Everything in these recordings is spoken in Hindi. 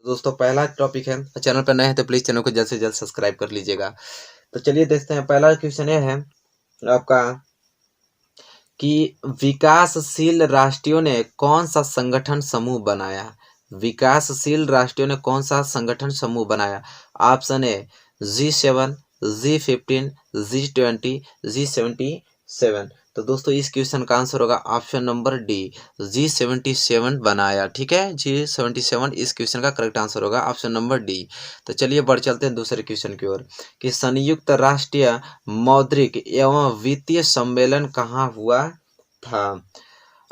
दोस्तों पहला टॉपिक है, चैनल पर नए हैं तो प्लीज चैनल को जल्द से जल्द सब्सक्राइब कर लीजिएगा। तो चलिए देखते हैं। पहला क्वेश्चन ये है आपका कि विकासशील राष्ट्रों ने कौन सा संगठन समूह बनाया। विकासशील राष्ट्रों ने कौन सा संगठन समूह बनाया। Option A G7, G15, G20, G77। तो दोस्तों इस क्वेश्चन का आंसर होगा ऑप्शन नंबर डी, G77 बनाया। ठीक है, G77 इस क्वेश्चन का करेक्ट आंसर होगा ऑप्शन नंबर डी। तो चलिए बढ़ चलते हैं दूसरे क्वेश्चन की ओर कि संयुक्त राष्ट्रीय मौद्रिक एवं वित्तीय सम्मेलन कहाँ हुआ था।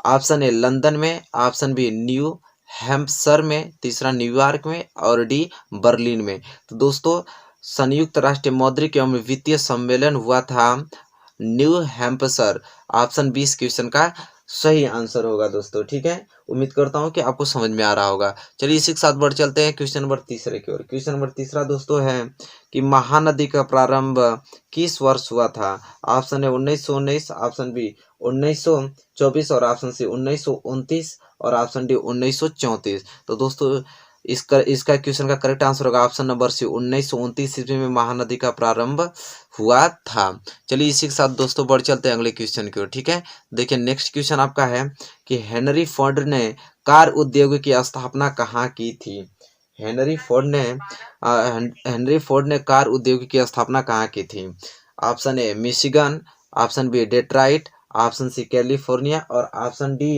ऑप्शन ए लंदन में, ऑप्शन बी न्यू हैम्पशर में, तीसरा न्यूयॉर्क में और डी बर्लिन में। तो दोस्तों संयुक्त राष्ट्रीय मौद्रिक एवं वित्तीय सम्मेलन हुआ था न्यू हैम्पशर। ऑप्शन बी इस क्वेश्चन का सही आंसर होगा दोस्तों। ठीक है, उम्मीद करता हूं कि आपको समझ में आ रहा होगा। चलिए इसी के साथ बढ़ चलते हैं क्वेश्चन नंबर तीसरे की ओर। क्वेश्चन नंबर तीसरा दोस्तों है कि महानदी का प्रारंभ किस वर्ष हुआ था। ऑप्शन है 1919, ऑप्शन बी 1924 और ऑप्शन सी 1929 और ऑप्शन डी 1934। तो दोस्तों इसका क्वेश्चन का करेक्ट आंसर होगा ऑप्शन नंबर सी 1929 ईस्वी में महानदी का प्रारंभ हुआ था। चलिए इसी के साथ दोस्तों बढ़ चलते हैं अगले क्वेश्चन की ओर। ठीक है, देखिए नेक्स्ट क्वेश्चन आपका है कि हेनरी फोर्ड ने कार उद्योग की स्थापना कहाँ की थी। हेनरी फोर्ड ने कार उद्योग की स्थापना कहाँ की थी। Option A Michigan, option B Detroit, option C California और ऑप्शन डी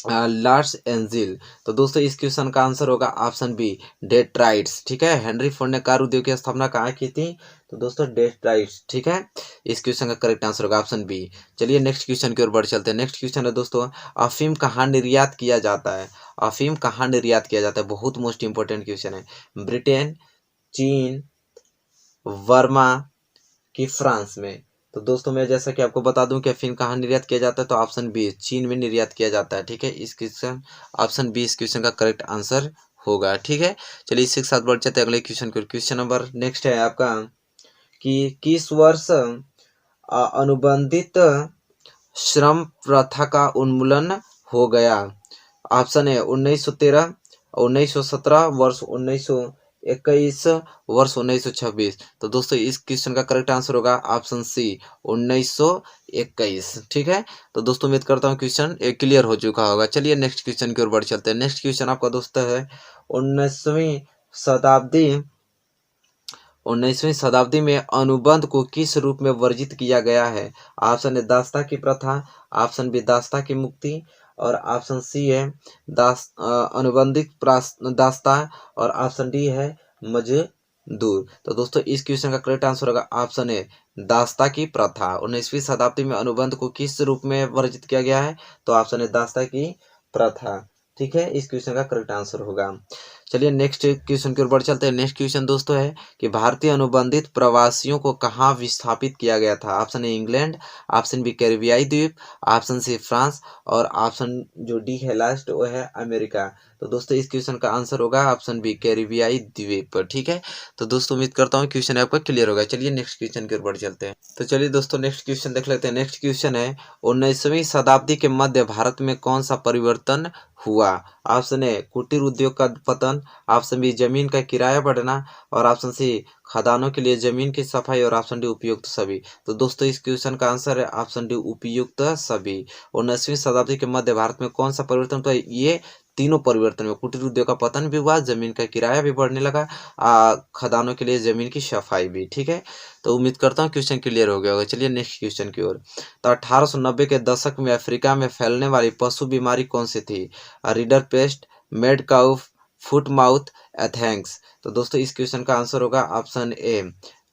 लॉस एंजिल। तो दोस्तों इस क्वेश्चन का आंसर होगा ऑप्शन बी डेट्राइट्स। ठीक है, हेनरी फोर्ड ने कार उद्योग की स्थापना कहाँ की थी। तो दोस्तों डेट्राइट्स। ठीक है, इस क्वेश्चन का करेक्ट आंसर होगा ऑप्शन बी। चलिए नेक्स्ट क्वेश्चन की ओर बढ़ चलते हैं। नेक्स्ट क्वेश्चन है दोस्तों अफीम कहाँ निर्यात किया जाता है। अफीम कहाँ निर्यात किया जाता है, बहुत मोस्ट इंपोर्टेंट क्वेश्चन है। ब्रिटेन, चीन, वर्मा कि फ्रांस में। तो दोस्तों मैं जैसा कि आपको बता दूं कि अफीम कहाँ निर्यात किया जाता है, तो ऑप्शन बी चीन में निर्यात किया जाता है। ठीक है, इस क्वेश्चन ऑप्शन बी इस क्वेश्चन का करेक्ट आंसर होगा। ठीक है, चलिए इसी के साथ बढ़ जाते हैं अगले क्वेश्चन को। क्वेश्चन नंबर नेक्स्ट है आपका कि किस वर्ष अनुबंधित श्रम प्रथा का उन्मूलन हो गया। ऑप्शन है 1913, 1917, वर्ष 1921, वर्ष 1926। तो दोस्तों इस क्वेश्चन का करेक्ट आंसर होगा ऑप्शन सी 1921। ठीक है, तो दोस्तों उम्मीद करता हूँ क्वेश्चन क्लियर हो चुका होगा। चलिए नेक्स्ट क्वेश्चन की ओर बढ़ चलते हैं। नेक्स्ट क्वेश्चन आपका दोस्तों है 19वीं शताब्दी में अनुबंध को किस रूप में वर्जित किया गया है। ऑप्शन है दास्ता की प्रथा, ऑप्शन बी दास्ता की मुक्ति और ऑप्शन सी है अनुबंधित दास्ता और ऑप्शन डी है मजदूर। तो दोस्तों इस क्वेश्चन का करेक्ट आंसर होगा ऑप्शन ए दास्ता की प्रथा। 19वीं शताब्दी में अनुबंध को किस रूप में वर्जित किया गया है, तो ऑप्शन है दास्ता की प्रथा। ठीक है, इस क्वेश्चन का करेक्ट आंसर होगा। चलिए नेक्स्ट क्वेश्चन की ओर बढ़ चलते हैं। नेक्स्ट क्वेश्चन दोस्तों है कि भारतीय अनुबंधित प्रवासियों को कहाँ विस्थापित किया गया था। Option A England, option B कैरिबियाई द्वीप, ऑप्शन सी फ्रांस और ऑप्शन जो डी है लास्ट वो है अमेरिका। तो दोस्तों इस क्वेश्चन का आंसर होगा ऑप्शन बी कैरिबियाई द्वीप। ठीक है, तो दोस्तों उम्मीद करता हूँ क्वेश्चन आपका क्लियर होगा। चलिए नेक्स्ट क्वेश्चन की ओर बढ़ चलते हैं। तो चलिए दोस्तों नेक्स्ट क्वेश्चन देख लेते हैं। नेक्स्ट क्वेश्चन है 19वीं शताब्दी के मध्य भारत में कौन सा परिवर्तन हुआ। ऑप्शन ए कुटीर उद्योग का पतन, ऑप्शन बी जमीन का किराया बढ़ना और ऑप्शन सी खदानों के लिए जमीन की सफाई और ऑप्शन डी उपयुक्त सभी। तो दोस्तों इस क्वेश्चन का आंसर है ऑप्शन डी उपयुक्त सभी। 19वीं शताब्दी के मध्य भारत में कौन सा परिवर्तन हुआ। ये तीनों परिवर्तन में कुटीर उद्योग का पतन भी हुआ, जमीन का किराया भी बढ़ने लगा, खदानों के लिए जमीन की सफाई भी। ठीक है, तो उम्मीद करता हूँ क्वेश्चन क्लियर हो गया होगा। चलिए नेक्स्ट क्वेश्चन की ओर। तो 1890 के दशक में अफ्रीका में फैलने वाली पशु बीमारी कौन सी थी। Rinderpest, mad cow, foot mouth, anthrax. तो दोस्तों इस क्वेश्चन का आंसर होगा ऑप्शन ए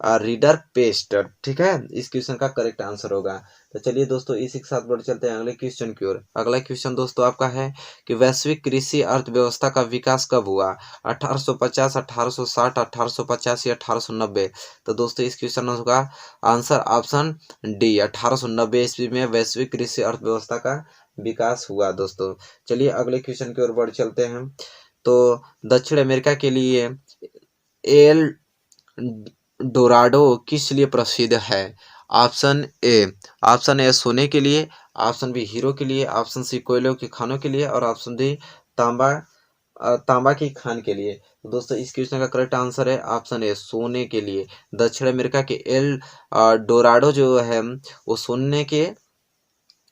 रीडर पेस्ट। ठीक है, इस क्वेश्चन का करेक्ट आंसर होगा। तो चलिए दोस्तों इसी के साथ बढ़ चलते हैं अगले क्वेश्चन की ओर। अगला क्वेश्चन दोस्तों आपका है कि वैश्विक कृषि अर्थव्यवस्था का विकास कब हुआ। 1850, 1860, 1850 या 1890। तो दोस्तों इस क्वेश्चन का आंसर ऑप्शन डी 1890 ईस्वी में वैश्विक कृषि अर्थव्यवस्था का विकास हुआ दोस्तों। चलिए अगले क्वेश्चन की ओर बढ़ चलते हैं। तो दक्षिण अमेरिका के लिए एल डोराडो किस लिए प्रसिद्ध है। ऑप्शन ए सोने के लिए, ऑप्शन बी हीरो के लिए, ऑप्शन सी कोयलों के खानों के लिए और ऑप्शन डी तांबा तांबा की खान के लिए। तो दोस्तों इस क्वेश्चन का करेक्ट आंसर है ऑप्शन ए, सोने के लिए। दक्षिण अमेरिका के एल डोराडो जो है वो सोने के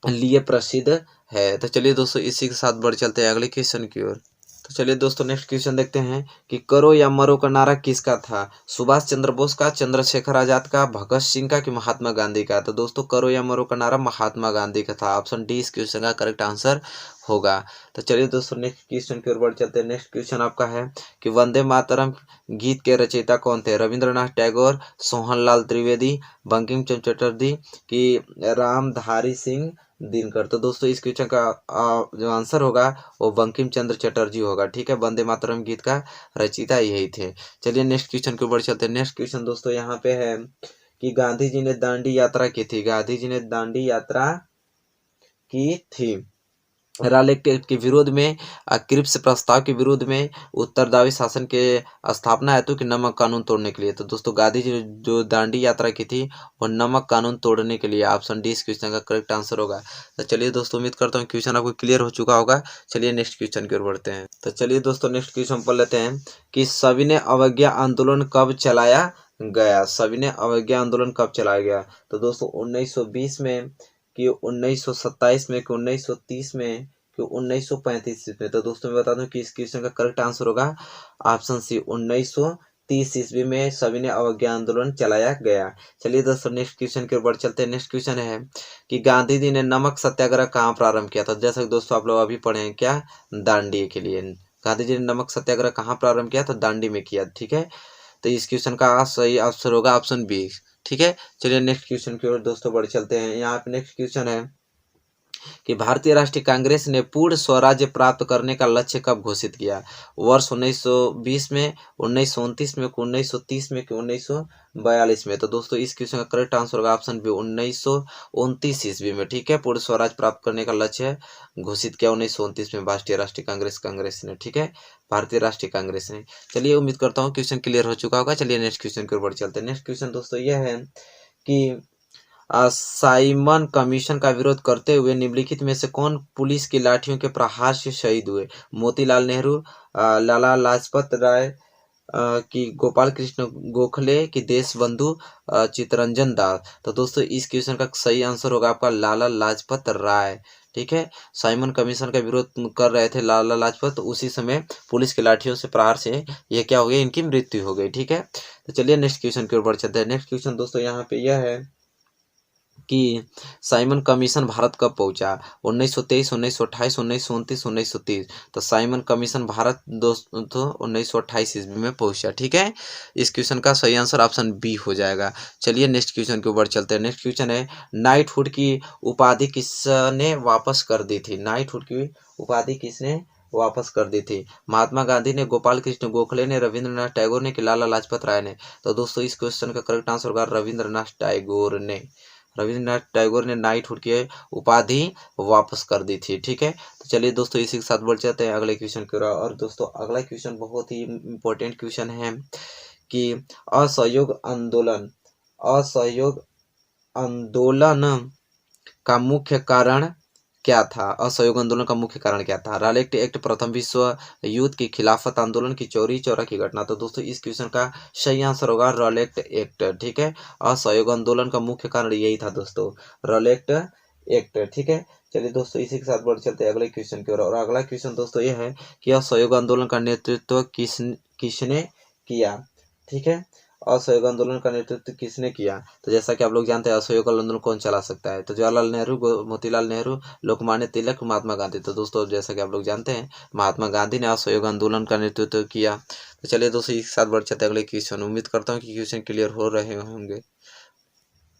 लिए प्रसिद्ध है। तो चलिए दोस्तों इसी के साथ बढ़ चलते हैं अगले क्वेश्चन की ओर। तो चलिए दोस्तों नेक्स्ट क्वेश्चन देखते हैं कि करो या मरो का नारा किसका था? सुभाष चंद्र बोस का, चंद्रशेखर आजाद का, भगत सिंह का कि महात्मा गांधी का? तो दोस्तों करो या मरो का नारा महात्मा गांधी का था। ऑप्शन डी इस क्वेश्चन का करेक्ट आंसर होगा। तो चलिए दोस्तों नेक्स्ट क्वेश्चन की ओर बढ़ चलते हैं। नेक्स्ट क्वेश्चन आपका है कि वंदे मातरम गीत के रचयिता कौन थे? रविंद्रनाथ टैगोर, सोहनलाल त्रिवेदी, बंकिम चंद्र चटर्जी कि रामधारी सिंह दिनकर? तो दोस्तों इस क्वेश्चन का जो आंसर होगा वो बंकिम चंद्र चटर्जी होगा। ठीक है, वंदे मातरम गीत का रचयिता यही थे। चलिए नेक्स्ट क्वेश्चन के ऊपर चलते हैं। नेक्स्ट क्वेश्चन दोस्तों यहाँ पे है कि गांधी जी ने दांडी यात्रा की थी। गांधी जी ने दांडी यात्रा की थी रालेक्ट एक्ट के विरोध में, क्रिप्स प्रस्ताव के विरोध में, उत्तरदायी शासन के स्थापना हेतु कि नमक कानून तोड़ने के लिए? तो दोस्तों गांधी जी ने जो दांडी यात्रा की थी वो नमक कानून तोड़ने के लिए। ऑप्शन डी इस क्वेश्चन का करेक्ट आंसर होगा। तो चलिए दोस्तों उम्मीद करता हूँ क्वेश्चन आपको क्लियर हो चुका होगा। चलिए नेक्स्ट क्वेश्चन की ओर बढ़ते हैं। तो चलिए दोस्तों नेक्स्ट क्वेश्चन पढ़ लेते हैं कि सविनय अवज्ञा आंदोलन कब चलाया गया? सविनय अवज्ञा आंदोलन कब चलाया गया? तो दोस्तों 1920 में कि 1927 में कि 1930 में कि 1935 में? तो दोस्तों मैं बता दूं कि इस क्वेश्चन का करेक्ट आंसर होगा ऑप्शन सी, 1930 ईस्वी में सविनय अवज्ञा आंदोलन चलाया गया। चलिए दोस्तों नेक्स्ट क्वेश्चन की ओर बढ़ चलते हैं। नेक्स्ट क्वेश्चन है कि गांधी जी ने नमक सत्याग्रह कहाँ प्रारंभ किया था? जैसा कि दोस्तों आप लोग अभी पढ़े हैं क्या, दांडी के लिए। गांधी जी ने नमक सत्याग्रह कहाँ प्रारंभ किया? तो दांडी में किया। ठीक है, तो इस क्वेश्चन का सही आंसर होगा ऑप्शन बी। ठीक है, चलिए नेक्स्ट क्वेश्चन की ओर दोस्तों बढ़ चलते हैं। यहाँ पे नेक्स्ट क्वेश्चन है कि भारतीय राष्ट्रीय कांग्रेस ने पूर्ण स्वराज्य प्राप्त करने का लक्ष्य कब घोषित किया? वर्ष 1920 में, 1929 में, 1930 में कि 1942 में? तो दोस्तों इस क्वेश्चन का करेक्ट आंसर होगा ऑप्शन बी, 1929 ईस्वी में। ठीक है, पूर्ण स्वराज प्राप्त करने का लक्ष्य घोषित किया 1929 में भारतीय राष्ट्रीय कांग्रेस ने। ठीक है, भारतीय राष्ट्रीय कांग्रेस ने। चलिए उम्मीद करता हूँ क्वेश्चन क्लियर हो चुका होगा। चलिए नेक्स्ट क्वेश्चन की ओर बढ़ चलते हैं। नेक्स्ट क्वेश्चन दोस्तों यह है कि साइमन कमीशन का विरोध करते हुए निम्नलिखित में से कौन पुलिस की लाठियों के प्रहार से शहीद हुए? मोतीलाल नेहरू, लाला लाजपत राय की गोपाल कृष्ण गोखले की देशबंधु चित्तरंजन दास? तो दोस्तों इस क्वेश्चन का सही आंसर होगा आपका लाला लाजपत राय। ठीक है, साइमन कमीशन का विरोध कर रहे थे लाला लाजपत, तो उसी समय पुलिस की लाठियों से प्रहार से ये क्या हो गया, इनकी मृत्यु हो गई। ठीक है, तो चलिए नेक्स्ट क्वेश्चन की ओर बढ़ चलते हैं। नेक्स्ट क्वेश्चन दोस्तों यहाँ पे यह है कि साइमन कमीशन भारत कब पहुंचा? 1923, 1928, 1929, 1930? तो साइमन कमीशन भारत दोस्तों 1928 ईस्वी में पहुंचा। ठीक है, इस क्वेश्चन का सही आंसर ऑप्शन बी हो जाएगा। चलिए नेक्स्ट क्वेश्चन के ऊपर चलते हैं। नेक्स्ट क्वेश्चन है नाइटहुड की उपाधि किसने वापस कर दी थी? नाइटहुड की उपाधि किसने वापस कर दी थी? महात्मा गांधी ने, गोपाल कृष्ण गोखले ने, रविंद्रनाथ टैगोर ने कि लाला लाजपत राय ने? तो दोस्तों इस क्वेश्चन का करेक्ट आंसर होगा रविंद्रनाथ टैगोर ने। रविंद्रनाथ टैगोर ने नाइटहुड की उपाधि वापस कर दी थी। ठीक है, तो चलिए दोस्तों इसी के साथ बढ़ जाते हैं अगले क्वेश्चन की ओर। और दोस्तों अगला क्वेश्चन बहुत ही इम्पोर्टेंट क्वेश्चन है कि असहयोग आंदोलन का मुख्य कारण क्या था? असहयोग आंदोलन का मुख्य कारण क्या था? रालेक्ट एक्ट, प्रथम विश्व युद्ध की खिलाफत आंदोलन की चौरी चौरा की घटना? तो दोस्तों इस क्वेश्चन का सही आंसर होगा रालेक्ट एक्ट। ठीक है, असहयोग आंदोलन का मुख्य कारण यही था दोस्तों, रालेक्ट एक्ट। ठीक है, चलिए दोस्तों इसी के साथ बढ़ चलते हैं अगले क्वेश्चन की ओर। और अगला क्वेश्चन दोस्तों यह है कि असहयोग आंदोलन का नेतृत्व किसने किया? ठीक है, असहयोग आंदोलन का नेतृत्व किसने किया? तो जैसा कि आप लोग जानते हैं असहयोग आंदोलन कौन चला सकता है? तो जवाहरलाल नेहरू, मोतीलाल नेहरू, लोकमान्य तिलक, महात्मा गांधी? तो दोस्तों जैसा कि आप लोग जानते हैं महात्मा गांधी ने असहयोग आंदोलन का नेतृत्व किया। तो चलिए दोस्तों एक साथ बढ़ चलते हैं अगले क्वेश्चन। उम्मीद करता हूँ कि क्वेश्चन क्लियर हो रहे होंगे।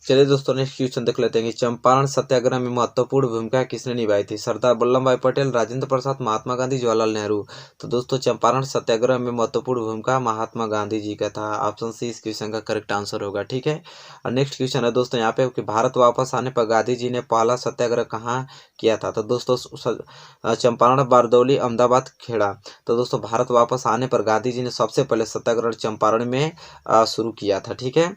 चलिए दोस्तों नेक्स्ट क्वेश्चन देख लेते हैं कि चंपारण सत्याग्रह में महत्वपूर्ण भूमिका किसने निभाई थी? सरदार वल्लभ भाई पटेल, राजेंद्र प्रसाद, महात्मा गांधी, जवाहरलाल नेहरू? तो दोस्तों चंपारण सत्याग्रह में महत्वपूर्ण भूमिका महात्मा गांधी जी का था। ऑप्शन सी इस क्वेश्चन का करेक्ट आंसर होगा। ठीक है, और नेक्स्ट क्वेश्चन है दोस्तों यहाँ पे कि भारत वापस आने पर गांधी जी ने पहला सत्याग्रह कहाँ किया था? तो दोस्तों चंपारण, बारदौली, अहमदाबाद, खेड़ा? तो दोस्तों भारत वापस आने पर गांधी जी ने सबसे पहले सत्याग्रह चंपारण में शुरू किया था। ठीक है,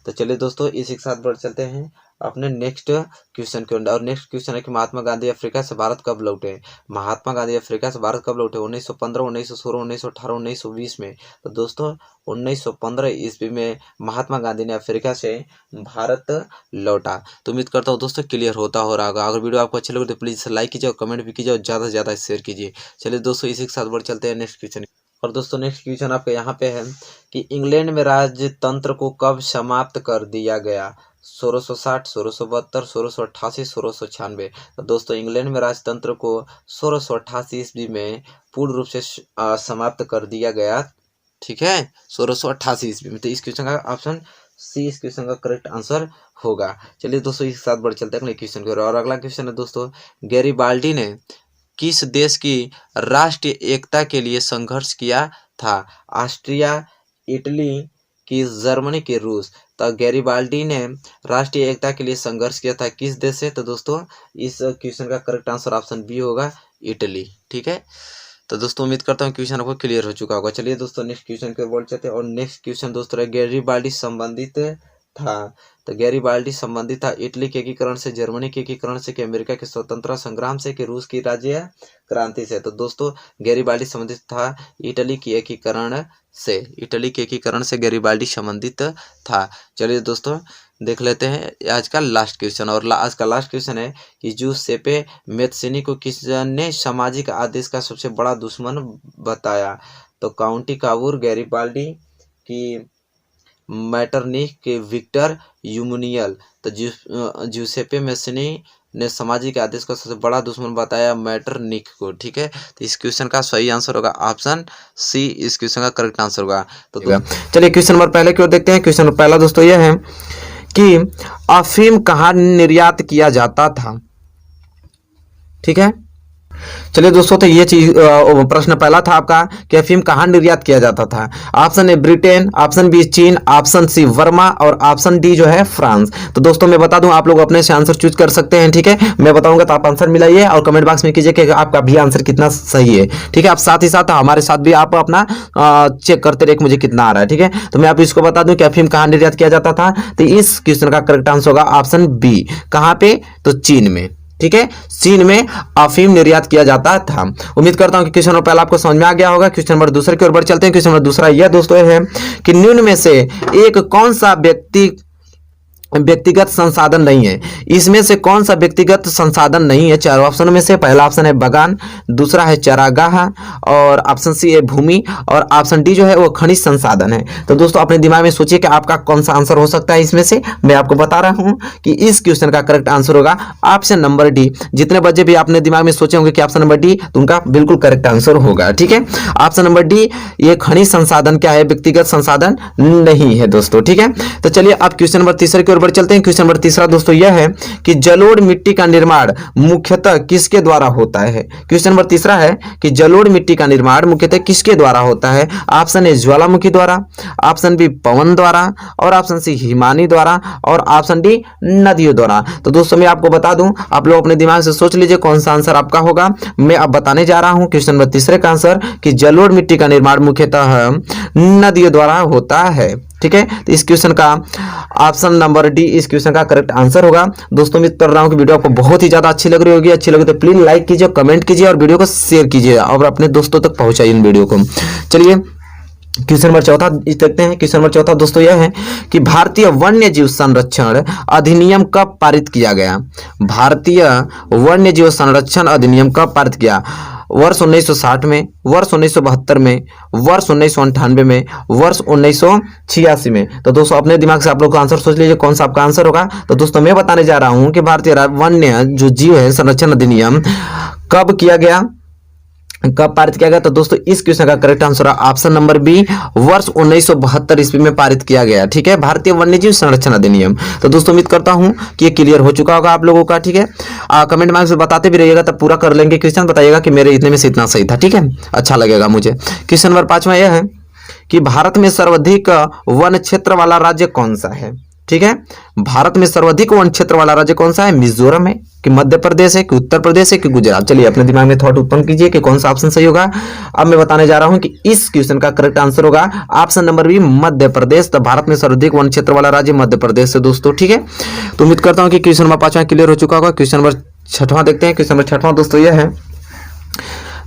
तो चलिए दोस्तों इसी के साथ बढ़ चलते हैं अपने नेक्स्ट क्वेश्चन के अंदर। और नेक्स्ट क्वेश्चन है कि महात्मा गांधी अफ्रीका से भारत कब लौटे। महात्मा गांधी अफ्रीका से भारत कब लौटे? 1915, 1916, 1918, 1920 में। तो दोस्तों 1915 ईस्वी में महात्मा गांधी ने अफ्रीका से भारत लौटा। तो उम्मीद करता हूँ दोस्तों क्लियर होता हो रहा होगा। अगर वीडियो आपको अच्छी लगे तो प्लीज़ लाइक कीजिए और कमेंट भी कीजिए और ज़्यादा से ज़्यादा शेयर कीजिए। चलिए दोस्तों इसी के साथ बढ़ चलते हैं नेक्स्ट क्वेश्चन। और दोस्तों नेक्स्ट क्वेश्चन आपका यहाँ पे है कि इंग्लैंड में राजतंत्र को कब समाप्त कर दिया गया? 1660, 1672, 1688, 1696। तो दोस्तों इंग्लैंड में राजतंत्र को 1688 ईस्वी में पूर्ण रूप से समाप्त कर दिया गया। ठीक है, 1688 ईस्वी में। तो इस क्वेश्चन का ऑप्शन सी इस क्वेश्चन का करेक्ट आंसर होगा। चलिए दोस्तों इसके साथ बढ़ चलते हैं अगले क्वेश्चन की ओर। और अगला क्वेश्चन है दोस्तों, गैरीबाल्डी ने किस देश की राष्ट्रीय एकता के लिए संघर्ष किया था? ऑस्ट्रिया, इटली की जर्मनी की रूस। तो गैरीबाल्डी ने राष्ट्रीय एकता के लिए संघर्ष किया था किस देश से? तो दोस्तों इस क्वेश्चन का करेक्ट आंसर ऑप्शन बी होगा, इटली। ठीक है, तो दोस्तों उम्मीद करता हूँ क्वेश्चन आपको क्लियर हो चुका होगा। चलिए दोस्तों नेक्स्ट क्वेश्चन की ओर बढ़ चलते हैं। और नेक्स्ट क्वेश्चन दोस्तों गैरीबाल्डी संबंधित था। तो गैरीबाल्डी संबंधित था इटली के एकीकरण से, जर्मनी के एकीकरण से, कि अमेरिका के स्वतंत्रता संग्राम से, कि रूस की राज्य क्रांति से? तो दोस्तों गैरीबाल्डी संबंधित था इटली की एकीकरण से। इटली के एकीकरण से गैरीबाल्डी संबंधित था। चलिए दोस्तों देख लेते हैं आज का लास्ट क्वेश्चन। और आज का लास्ट क्वेश्चन है कि जूसेपे मैत्सिनी को किसने सामाजिक आदेश का सबसे बड़ा दुश्मन बताया? तो काउंटी काबूर, गैरीबाल्डी की मैटरनिख के विक्टर यूमुनियल। तो जूसेपे मैत्सिनी ने सामाजिक आदेश का सबसे बड़ा दुश्मन बताया मैटरनिख को। ठीक है, तो इस क्वेश्चन का सही आंसर होगा ऑप्शन सी, इस क्वेश्चन का करेक्ट आंसर होगा। तो चलिए क्वेश्चन नंबर पहले की ओर देखते हैं। क्वेश्चन नंबर पहला दोस्तों यह है कि अफीम कहाँ निर्यात किया जाता था? ठीक है, चलिए दोस्तों तो ये चीज प्रश्न पहला था आपका कि अफीम कहाँ निर्यात किया जाता था। Option A Britain, option B चीन, ऑप्शन सी वर्मा और ऑप्शन डी जो है फ्रांस। तो दोस्तों मैं बता दूं आप लोग अपने से आंसर चूज कर सकते हैं। ठीक है, मैं बताऊंगा तो आप आंसर मिलाइए और कमेंट बॉक्स में कीजिए कि आपका भी आंसर कितना सही है। ठीक है, आप साथ ही साथ हमारे साथ भी आप अपना चेक करते रहे मुझे कितना आ रहा है। ठीक है, तो मैं आप इसको बता दूं कि अफीम कहाँ निर्यात किया जाता था। तो इस क्वेश्चन का करेक्ट आंसर होगा ऑप्शन बी। कहाँ पे? तो चीन में। ठीक है, चीन में अफीम निर्यात किया जाता था। उम्मीद करता हूं कि क्वेश्चन नंबर पहला आपको समझ में आ गया होगा। क्वेश्चन नंबर दूसरे की ओर बढ़ चलते हैं। क्वेश्चन नंबर दूसरा यह दोस्तों है कि निम्न में से एक कौन सा व्यक्तिगत संसाधन नहीं है? इसमें से कौन सा व्यक्तिगत संसाधन नहीं है? चारों ऑप्शन में से पहला ऑप्शन है बागान, दूसरा है चारागाह, और ऑप्शन सी है भूमि, और ऑप्शन डी जो है वो खनिज संसाधन है। तो दोस्तों अपने दिमाग में सोचिए कि आपका कौन सा आंसर हो सकता है इसमें से। मैं आपको बता रहा हूं कि इस क्वेश्चन का करेक्ट आंसर होगा ऑप्शन नंबर डी। जितने बच्चे भी आपने दिमाग में सोचे होंगे कि ऑप्शन नंबर डी, तो उनका बिल्कुल करेक्ट आंसर होगा। ठीक है, ऑप्शन नंबर डी ये खनिज संसाधन क्या है? व्यक्तिगत संसाधन नहीं है दोस्तों। ठीक है, तो चलिए अब क्वेश्चन नंबर तीसरे की ओर बढ़ चलते हैं। क्वेश्चन नंबर तीसरा दोस्तों यह है कि जलोढ़ मिट्टी का निर्माण मुख्यतः किसके द्वारा होता है? क्वेश्चन नंबर तीसरा है कि जलोढ़ मिट्टी का निर्माण मुख्यतः किसके द्वारा होता है? ऑप्शन ए ज्वालामुखी द्वारा, ऑप्शन बी पवन द्वारा, और ऑप्शन सी हिमानी द्वारा, और ऑप्शन डी नदियों द्वारा। तो दोस्तों मैं आपको बता दूं, आप लोग अपने दिमाग से सोच लीजिए कौन सा आंसर आपका होगा। मैं अब बताने जा रहा हूं क्वेश्चन नंबर तीसरे का आंसर कि जलोढ़ मिट्टी का निर्माण मुख्यतः नदियों द्वारा होता है। ठीक है, तो इस क्वेश्चन का ऑप्शन नंबर डी इस क्वेश्चन का करेक्ट आंसर होगा। दोस्तों उम्मीद कर रहा हूं कि वीडियो आपको बहुत ही ज्यादा अच्छी लग रही होगी। अच्छी लगे तो प्लीज लाइक कीजिए, कमेंट कीजिए और वीडियो को शेयर कीजिए और अपने दोस्तों तक पहुंचाइए इन वीडियो को। चलिए क्वेश्चन नंबर चौथा देखते हैं। क्वेश्चन नंबर चौथा दोस्तों यह है कि भारतीय वन्य जीव संरक्षण अधिनियम कब पारित किया गया? भारतीय वन्य जीव संरक्षण अधिनियम कब पारित किया? वर्ष 1960 में, वर्ष 1972 में, वर्ष 1998 में, वर्ष 1986 में। तो दोस्तों अपने दिमाग से आप लोग का आंसर सोच लीजिए कौन सा आपका आंसर होगा। तो दोस्तों मैं बताने जा रहा हूं कि भारतीय वन्य जो जीव है संरक्षण अधिनियम कब किया गया, कब पारित किया गया? तो दोस्तों इस क्वेश्चन का करेक्ट आंसर है ऑप्शन नंबर बी, वर्ष 1972 ईस्वी में पारित किया गया। ठीक है, भारतीय वन्यजीव संरक्षण अधिनियम। तो दोस्तों उम्मीद करता हूं कि ये क्लियर हो चुका होगा आप लोगों का। ठीक है, कमेंट बॉक्स में बताते भी रहिएगा, तब पूरा कर लेंगे क्वेश्चन, बताइएगा कि मेरे इतने में से इतना सही था। ठीक है, अच्छा लगेगा मुझे। क्वेश्चन नंबर 5वां यह है कि भारत में सर्वाधिक वन क्षेत्र वाला राज्य कौन सा है? ठीक है। भारत में सर्वाधिक वन क्षेत्र वाला राज्य कौन सा है? मिजोरम है कि मध्य प्रदेश है कि उत्तर प्रदेश है कि गुजरात? चलिए अपने दिमाग में थॉट उत्पन्न कीजिए कि कौन सा ऑप्शन सही होगा। अब मैं बताने जा रहा हूं कि इस क्वेश्चन का करेक्ट आंसर होगा option number B, Madhya Pradesh. तो भारत में सर्वाधिक वन क्षेत्र वाला राज्य मध्य प्रदेश है दोस्तों, ठीक है। तो उम्मीद करता हूं कि क्वेश्चन नंबर 5वां क्लियर हो चुका होगा। क्वेश्चन नंबर 6वां देखते हैं। क्वेश्चन नंबर 6वां दोस्तों यह है,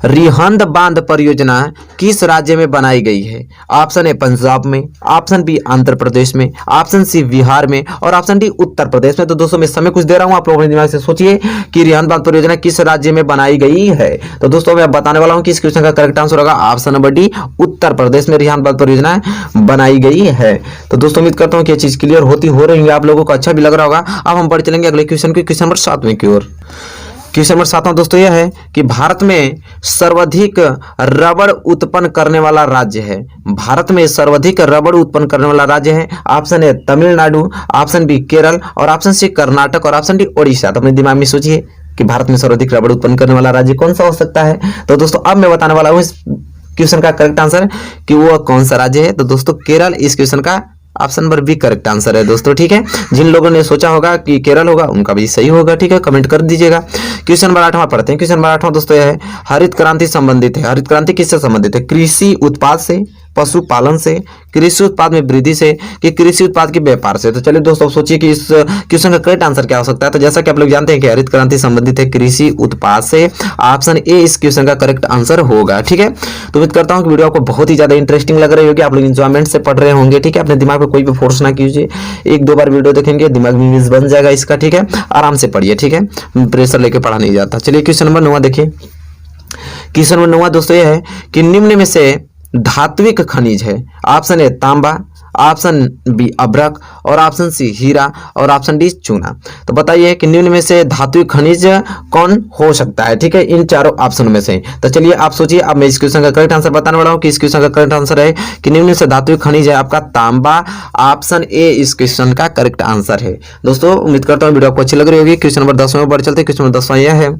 रिहंद बांध परियोजना किस राज्य में बनाई गई है? ऑप्शन ए पंजाब में, ऑप्शन बी आंध्र प्रदेश में, ऑप्शन सी बिहार में और ऑप्शन डी उत्तर प्रदेश में। तो दोस्तों मैं समय कुछ दे रहा हूं, आप लोग अपने दिमाग से सोचिए कि रिहंद बांध परियोजना किस राज्य में बनाई गई है। तो दोस्तों मैं बताने वाला हूं कि इस क्वेश्चन का करेक्ट आंसर होगा option number D, Uttar Pradesh में रिहंद बांध परियोजना बनाई गई है। तो दोस्तों उम्मीद करता हूं कि ये चीज क्लियर हो रही है, आप लोगों को अच्छा भी लग रहा होगा। अब हम बढ़ चलेंगे अगले क्वेश्चन की, क्वेश्चन नंबर 7वें की ओर। क्वेश्चन नंबर 7वां दोस्तों यह है कि भारत में सर्वाधिक रबड़ उत्पन्न करने वाला राज्य है। भारत में सर्वाधिक रबड़ उत्पन्न करने वाला राज्य है। Option A Tamil Nadu, option B Kerala और ऑप्शन सी कर्नाटक और ऑप्शन डी ओडिशा। तो अपने दिमाग में सोचिए कि भारत में सर्वाधिक रबड़ उत्पन्न करने वाला राज्य कौन सा हो सकता है। तो दोस्तों अब मैं बताने वाला हूं इस क्वेश्चन का करेक्ट आंसर कि वो कौन सा राज्य है। तो दोस्तों केरल इस क्वेश्चन का option number B correct answer है दोस्तों, ठीक है। जिन लोगों ने सोचा होगा कि केरल होगा उनका भी सही होगा, ठीक है, कमेंट कर दीजिएगा। क्वेश्चन नंबर 8वां पढ़ते हैं। क्वेश्चन नंबर 8वां दोस्तों यह है, हरित क्रांति संबंधित है। हरित क्रांति किससे संबंधित है? कृषि उत्पाद से, पशुपालन से, कृषि उत्पाद में वृद्धि से कि कृषि उत्पाद के व्यापार से? तो चलिए दोस्तों सोचिए कि इस क्वेश्चन का करेक्ट आंसर क्या हो सकता है। तो जैसा कि आप लोग जानते हैं कि हरित क्रांति संबंधित है कृषि उत्पाद से, ऑप्शन ए इस क्वेश्चन का करेक्ट आंसर होगा, ठीक है। तो उम्मीद करता हूं कि वीडियो आपको बहुत ही ज्यादा इंटरेस्टिंग लग रही होगी, आप लोग इंजॉयमेंट से पढ़ रहे होंगे, ठीक है। अपने दिमाग पे कोई भी फोर्स ना कीजिए, 1-2 बार वीडियो देखेंगे दिमाग में इमेज बन जाएगा इसका, ठीक है। आराम से पढ़िए, ठीक है, प्रेशर लेके पढ़ा नहीं जाता। चलिए क्वेश्चन नंबर 9 देखिए। क्वेश्चन नंबर 9 दोस्तों यह है कि निम्न में से धात्विक खनिज है। ऑप्शन ए तांबा, ऑप्शन बी अभ्रक और ऑप्शन सी हीरा और ऑप्शन डी चूना। तो बताइए कि निम्न में से धात्विक खनिज कौन हो सकता है, ठीक है, इन चारों ऑप्शन में से। तो चलिए आप सोचिए, अब मैं इस क्वेश्चन का करेक्ट आंसर बताने वाला हूं कि इस क्वेश्चन का करेक्ट आंसर है कि निम्न में से धात्विक खनिज है आपका तांबा। ऑप्शन ए इस क्वेश्चन का करेक्ट आंसर है दोस्तों। उम्मीद करता हूं वीडियो आपको अच्छी लग रही होगी। क्वेश्चन नंबर 10 में बढ़ चलते हैं। क्वेश्चन नंबर 10 यह है,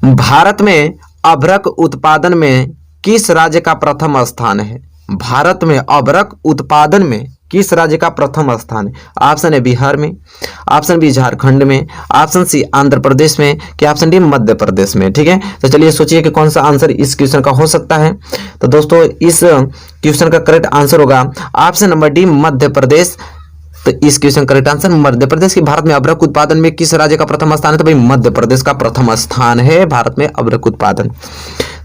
भारत में अभ्रक उत्पादन में किस राज्य का प्रथम स्थान है? भारत में अभ्रक उत्पादन में किस राज्य का प्रथम स्थान है? ऑप्शन ए बिहार में, ऑप्शन बी झारखंड में, ऑप्शन सी आंध्र प्रदेश में कि ऑप्शन डी मध्य प्रदेश में, ठीक है। तो चलिए सोचिए कि कौन सा आंसर इस क्वेश्चन का हो सकता है। तो दोस्तों इस क्वेश्चन का करेक्ट आंसर होगा option number D Madhya Pradesh. तो इस question correct answer Madhya Pradesh की भारत में अभ्रक उत्पादन में किस राज्य का प्रथम स्थान है? तो भाई मध्य प्रदेश का प्रथम स्थान है भारत में अभ्रक उत्पादन।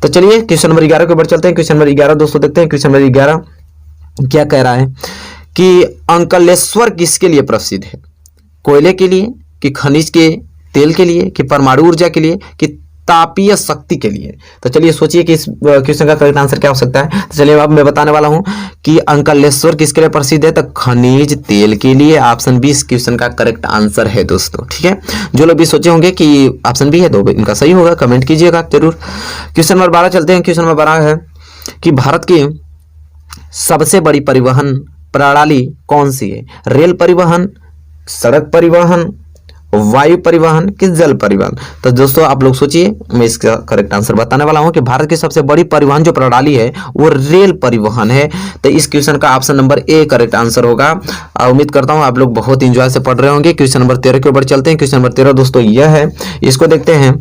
तो चलिए क्वेश्चन नंबर 11 के ऊपर चलते हैं। क्वेश्चन नंबर 11 दोस्तों देखते हैं। क्वेश्चन नंबर 11 क्या कह रहा है कि अंकलेश्वर किसके लिए प्रसिद्ध है? कोयले के लिए कि खनिज के तेल के लिए कि परमाणु ऊर्जा के लिए कि तापीय शक्ति के लिए? तो चलिए सोचिए कि इस क्वेश्चन का करेक्ट आंसर क्या हो सकता है। तो चलिए अब मैं बताने वाला हूं कि अंकलेश्वर किसके लिए प्रसिद्ध है। तो खनिज तेल के लिए। ऑप्शन बी इस क्वेश्चन का करेक्ट आंसर है दोस्तों, ठीक है। जो लोग भी सोचे होंगे कि ऑप्शन बी है तो इनका सही होगा, कमेंट कीजिएगा जरूर। क्वेश्चन नंबर 12 चलते हैं। क्वेश्चन नंबर 12 है कि भारत की सबसे बड़ी परिवहन प्रणाली कौन सी है? रेल परिवहन, सड़क परिवहन, वायु परिवहन कि जल परिवहन? तो दोस्तों आप लोग सोचिए, मैं इसका करेक्ट आंसर बताने वाला हूं कि भारत की सबसे बड़ी परिवहन जो प्रणाली है वो रेल परिवहन है। तो इस क्वेश्चन का option number A correct answer होगा। उम्मीद करता हूं आप लोग बहुत इंजॉय से पढ़ रहे होंगे। क्वेश्चन नंबर 13 के ऊपर चलते हैं। क्वेश्चन नंबर 13 दोस्तों यह है, इसको देखते हैं।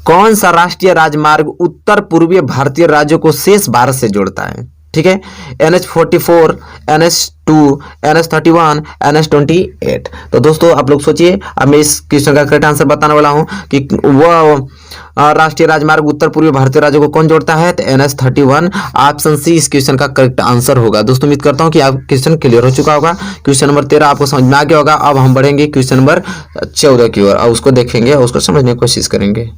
कौन सा राष्ट्रीय राजमार्ग उत्तर पूर्वीय भारतीय राज्यों को शेष भारत से जोड़ता है? ठीक है, NH44, NH2, NH31, NH28। तो दोस्तों आप लोग सोचिए, अब मैं इस क्वेश्चन का करेक्ट आंसर बताने वाला हूं कि वह राष्ट्रीय राजमार्ग उत्तर पूर्वी भारतीय राज्यों को कौन जोड़ता है? तो NH31 ऑप्शन सी इस क्वेश्चन का करेक्ट आंसर होगा। दोस्तों उम्मीद करता हूं कि आप क्वेश्चन क्लियर हो चुका होगा। क्वेश्चन नंबर 13 आपको समझ में आ गया होगा। अब हम बढ़ेंगे क्वेश्चन नंबर 14 की ओर और उसको देखेंगे और उसको समझने की कोशिश करेंगे।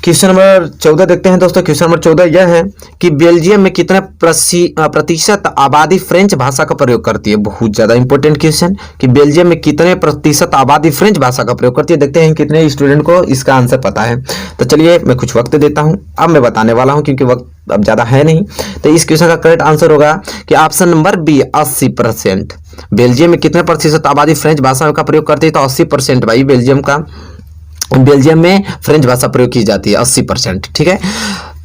क्वेश्चन नंबर 14 देखते हैं दोस्तों। क्वेश्चन नंबर 14 यह है कि बेल्जियम में कितने प्रतिशत आबादी फ्रेंच भाषा का प्रयोग करती है? बहुत ज्यादा इंपॉर्टेंट क्वेश्चन कि बेल्जियम में कितने प्रतिशत आबादी फ्रेंच भाषा का प्रयोग करती है। देखते हैं कितने स्टूडेंट को इसका आंसर पता है। तो चलिए मैं कुछ वक्त देता हूं, अब मैं बताने वाला हूं क्योंकि वक्त अब ज्यादा है नहीं। तो इस क्वेश्चन का करेक्ट आंसर होगा कि ऑप्शन नंबर बी 80%। बेल्जियम में कितने प्रतिशत आबादी फ्रेंच भाषा का प्रयोग करती है? तो 80% भाई बेल्जियम में फ्रेंच भाषा प्रयोग की जाती है, 80%, ठीक है।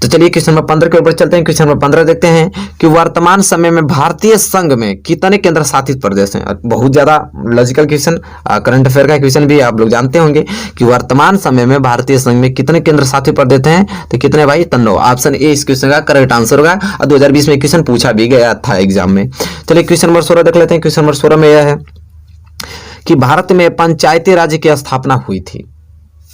तो चलिए क्वेश्चन नंबर 15 के ऊपर चलते हैं। क्वेश्चन नंबर 15 देखते हैं कि वर्तमान समय में भारतीय संघ में कितने केंद्र शासित प्रदेश हैं। बहुत ज्यादा लॉजिकल क्वेश्चन, करंट अफेयर का क्वेश्चन भी आप लोग जानते होंगे कि वर्तमान समय में भारतीय संघ में कितने केंद्र शासित प्रदेश हैं, तो कितने भाई, तो 9। ऑप्शन ए इस क्वेश्चन का करेक्ट आंसर होगा और 2020 में क्वेश्चन पूछा भी गया था एग्जाम में। चलिए क्वेश्चन नंबर 16 देख लेते हैं। क्वेश्चन नंबर 16 में यह है कि भारत में पंचायती राज की स्थापना हुई थी।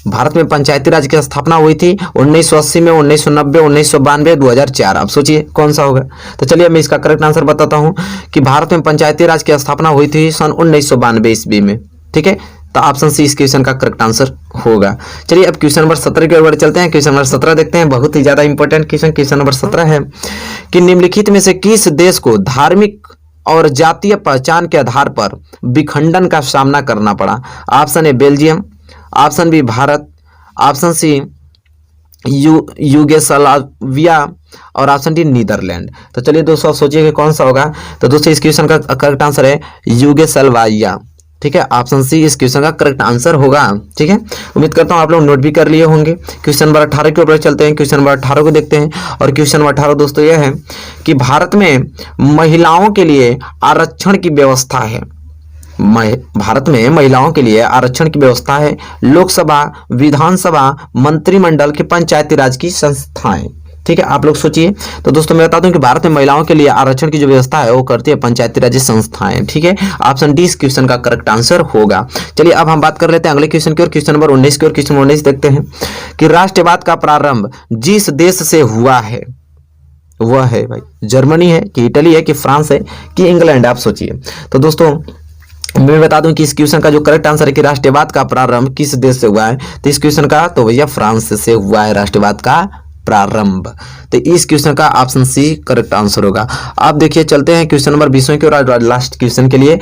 भारत में पंचायती राज की स्थापना हुई थी 1980 में, 1990, 1992, 2004। आप सोचिए कौन सा होगा। तो चलिए मैं इसका करेक्ट आंसर बताता हूं कि भारत में पंचायती राज की स्थापना हुई थी सन 1992 ईस्वी में। ठीक है, तो ऑप्शन सी इस क्वेश्चन का करेक्ट आंसर होगा। चलिए अब क्वेश्चन नंबर 17 के ओर चलते हैं। क्वेश्चन नंबर 17 देखते हैं, बहुत ही ज्यादा इंपॉर्टेंट क्वेश्चन। क्वेश्चन नंबर 17 है कि निम्नलिखित में से किस देश को धार्मिक और जातीय पहचान के आधार पर विखंडन का सामना करना पड़ा। Option A Belgium, option B Bharat, option C Yugoslavia और ऑप्शन डी नीदरलैंड। तो चलिए दोस्तों सोचिए कि कौन सा होगा। तो दोस्तों इस क्वेश्चन का करेक्ट आंसर है यूगोस्लाविया। ठीक है, ऑप्शन सी इस क्वेश्चन का करेक्ट आंसर होगा। ठीक है, उम्मीद करता हूं आप लोग नोट भी कर लिए होंगे। क्वेश्चन नंबर 18 के ऊपर चलते हैं। क्वेश्चन नंबर 18 को देखते हैं और क्वेश्चन नंबर 18 दोस्तों यह है कि भारत में महिलाओं के लिए आरक्षण की व्यवस्था है। भारत में महिलाओं के लिए आरक्षण की व्यवस्था है। लोकसभा, विधानसभा, मंत्रिमंडल की पंचायती राज की संस्थाएं। ठीक है, आप लोग सोचिए। तो दोस्तों मैं बता दूं कि भारत में महिलाओं के लिए आरक्षण की जो व्यवस्था है वो करती है पंचायती राज संस्थाएं। ठीक है, ऑप्शन डी इस क्वेश्चन का करेक्ट आंसर होगा। चलिए अब हम बात कर लेते हैं अगले क्वेश्चन की ओर। क्वेश्चन नंबर 19 की ओर। क्वेश्चन नंबर 19 देखते हैं कि राष्ट्रवाद का प्रारंभ जिस देश से हुआ है वह है भाई जर्मनी है कि इटली है कि फ्रांस है कि इंग्लैंड। आप सोचिए। तो दोस्तों मैं बता दूं कि इस क्वेश्चन का जो करेक्ट आंसर है कि राष्ट्रवाद का प्रारंभ किस देश से हुआ है, तो इस क्वेश्चन का तो भैया फ्रांस से हुआ है राष्ट्रवाद का प्रारंभ। तो इस क्वेश्चन का ऑप्शन सी करेक्ट आंसर होगा। आप देखिए चलते हैं क्वेश्चन नंबर 20 की ओर, लास्ट क्वेश्चन के लिए।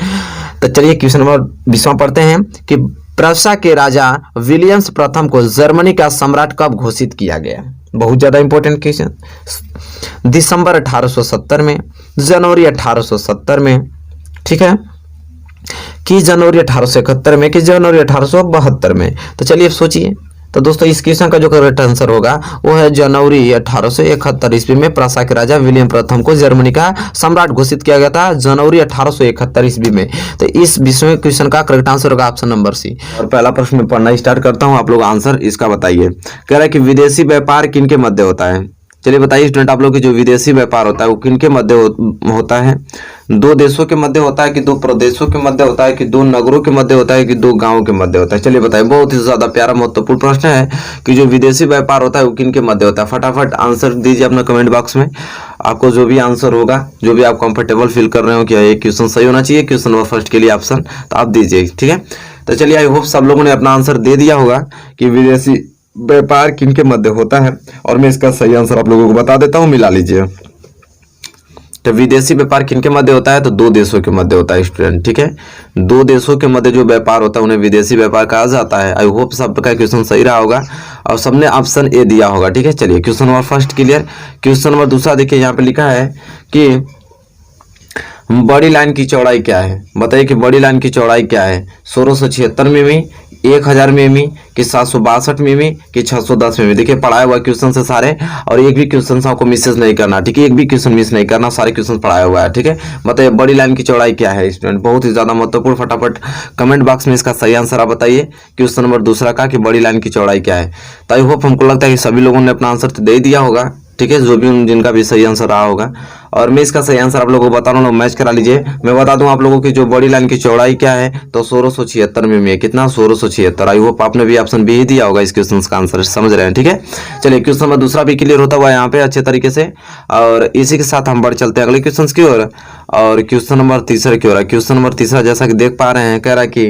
तो चलिए क्वेश्चन नंबर 20 पढ़ते हैं कि प्रशा के राजा विलियम्स प्रथम को जर्मनी का सम्राट कब घोषित किया गया। बहुत ज्यादा इंपॉर्टेंट क्वेश्चन। दिसंबर 1870 में, जनवरी 1870 में, ठीक है, कि जनवरी 1871 में, कि जनवरी 1872 में। तो चलिए सोचिए। तो दोस्तों इस क्वेश्चन का जो करेक्ट आंसर होगा वो है जनवरी 1871 ईस्वी में प्रशा के राजा विलियम प्रथम को जर्मनी का सम्राट घोषित किया गया था जनवरी 1871 ईस्वी में। तो इस विषय क्वेश्चन का करेक्ट आंसर होगा ऑप्शन नंबर सी। और पहला प्रश्न में पढ़ना स्टार्ट करता हूं, आप लोग आंसर इसका बताइए। कह रहा है कि विदेशी व्यापार किनके मध्य होता है। चलिए बताइए स्टूडेंट आप लोग की जो विदेशी व्यापार होता है वो किनके मध्य होता है। दो देशों के मध्य होता है कि दो प्रदेशों के मध्य होता है कि दो नगरों के मध्य होता है कि दो गांवों के मध्य होता है। चलिए बताइए। बहुत ही ज्यादा प्यारा महत्वपूर्ण प्रश्न है कि जो विदेशी व्यापार होता है वो किनके मध्य होता है। फटाफट आंसर दीजिए अपना कमेंट बॉक्स में। आपको जो भी आंसर होगा, जो भी आप कंफर्टेबल फील कर रहे हो कि ये क्वेश्चन सही होना चाहिए, क्वेश्चन नंबर फर्स्ट के लिए ऑप्शन, तो आप दीजिए। ठीक है, तो चलिए आई होप सब लोगों ने अपना आंसर दे दिया होगा कि विदेशी व्यापार किनके मध्य होता है। और मैं इसका सही आंसर आप लोगों को बता देता हूं, मिला लीजिए। तो विदेशी व्यापार किनके मध्य होता है, तो दो देशों के मध्य होता है स्टूडेंट। ठीक है, दो देशों के मध्य जो व्यापार होता है उन्हें विदेशी व्यापार कहा जाता है। आई होप सबका क्वेश्चन सही रहा होगा और सबने ऑप्शन ए दिया होगा। ठीक है, चलिए question number first clear. Question number दूसरा देखिए, यहाँ पे लिखा है कि बड़ी लाइन की चौड़ाई क्या है। बताइए कि बड़ी लाइन की चौड़ाई क्या है। 1676 मिमी, 1000 मिमी, कि 762 मिमी, कि 610 मिमी। देखिए पढ़ाया हुआ क्वेश्चन से सारे, और एक भी क्वेश्चन आपको मिसेज नहीं करना। ठीक है, एक भी क्वेश्चन मिस नहीं करना, सारे क्वेश्चन पढ़ाया हुआ है। ठीक है, बताइए बड़ी लाइन की चौड़ाई क्या है स्टूडेंट। बहुत ही ज्यादा महत्वपूर्ण। फटाफट कमेंट बॉक्स में इसका सही आंसर आप बताइए। क्वेश्चन नंबर दूसरा का कि बड़ी लाइन की चौड़ाई क्या है। तो आई होप हमको लगता है कि सभी लोगों ने अपना आंसर तो दे दिया होगा। ठीक है, जो भी जिनका भी सही आंसर रहा होगा। और मैं इसका सही आंसर आप लोगों को बता रहा हूँ, मैच करा लीजिए। मैं बता दूं आप लोगों की जो बड़ी लाइन की चौड़ाई क्या है, तो 1676 मिमी है। कितना, 1676। आई होप आपने भी ऑप्शन बी ही दिया होगा इस क्वेश्चन का आंसर, समझ रहे हैं। ठीक है, चलिए क्वेश्चन नंबर दूसरा भी क्लियर होता हुआ यहाँ पे अच्छे तरीके से। और इसी के साथ हम बढ़ चलते हैं अगले क्वेश्चन की ओर। और क्वेश्चन नंबर तीसरा की ओर। क्वेश्चन नंबर तीसरा जैसा कि देख पा रहे हैं, कह रहा है कि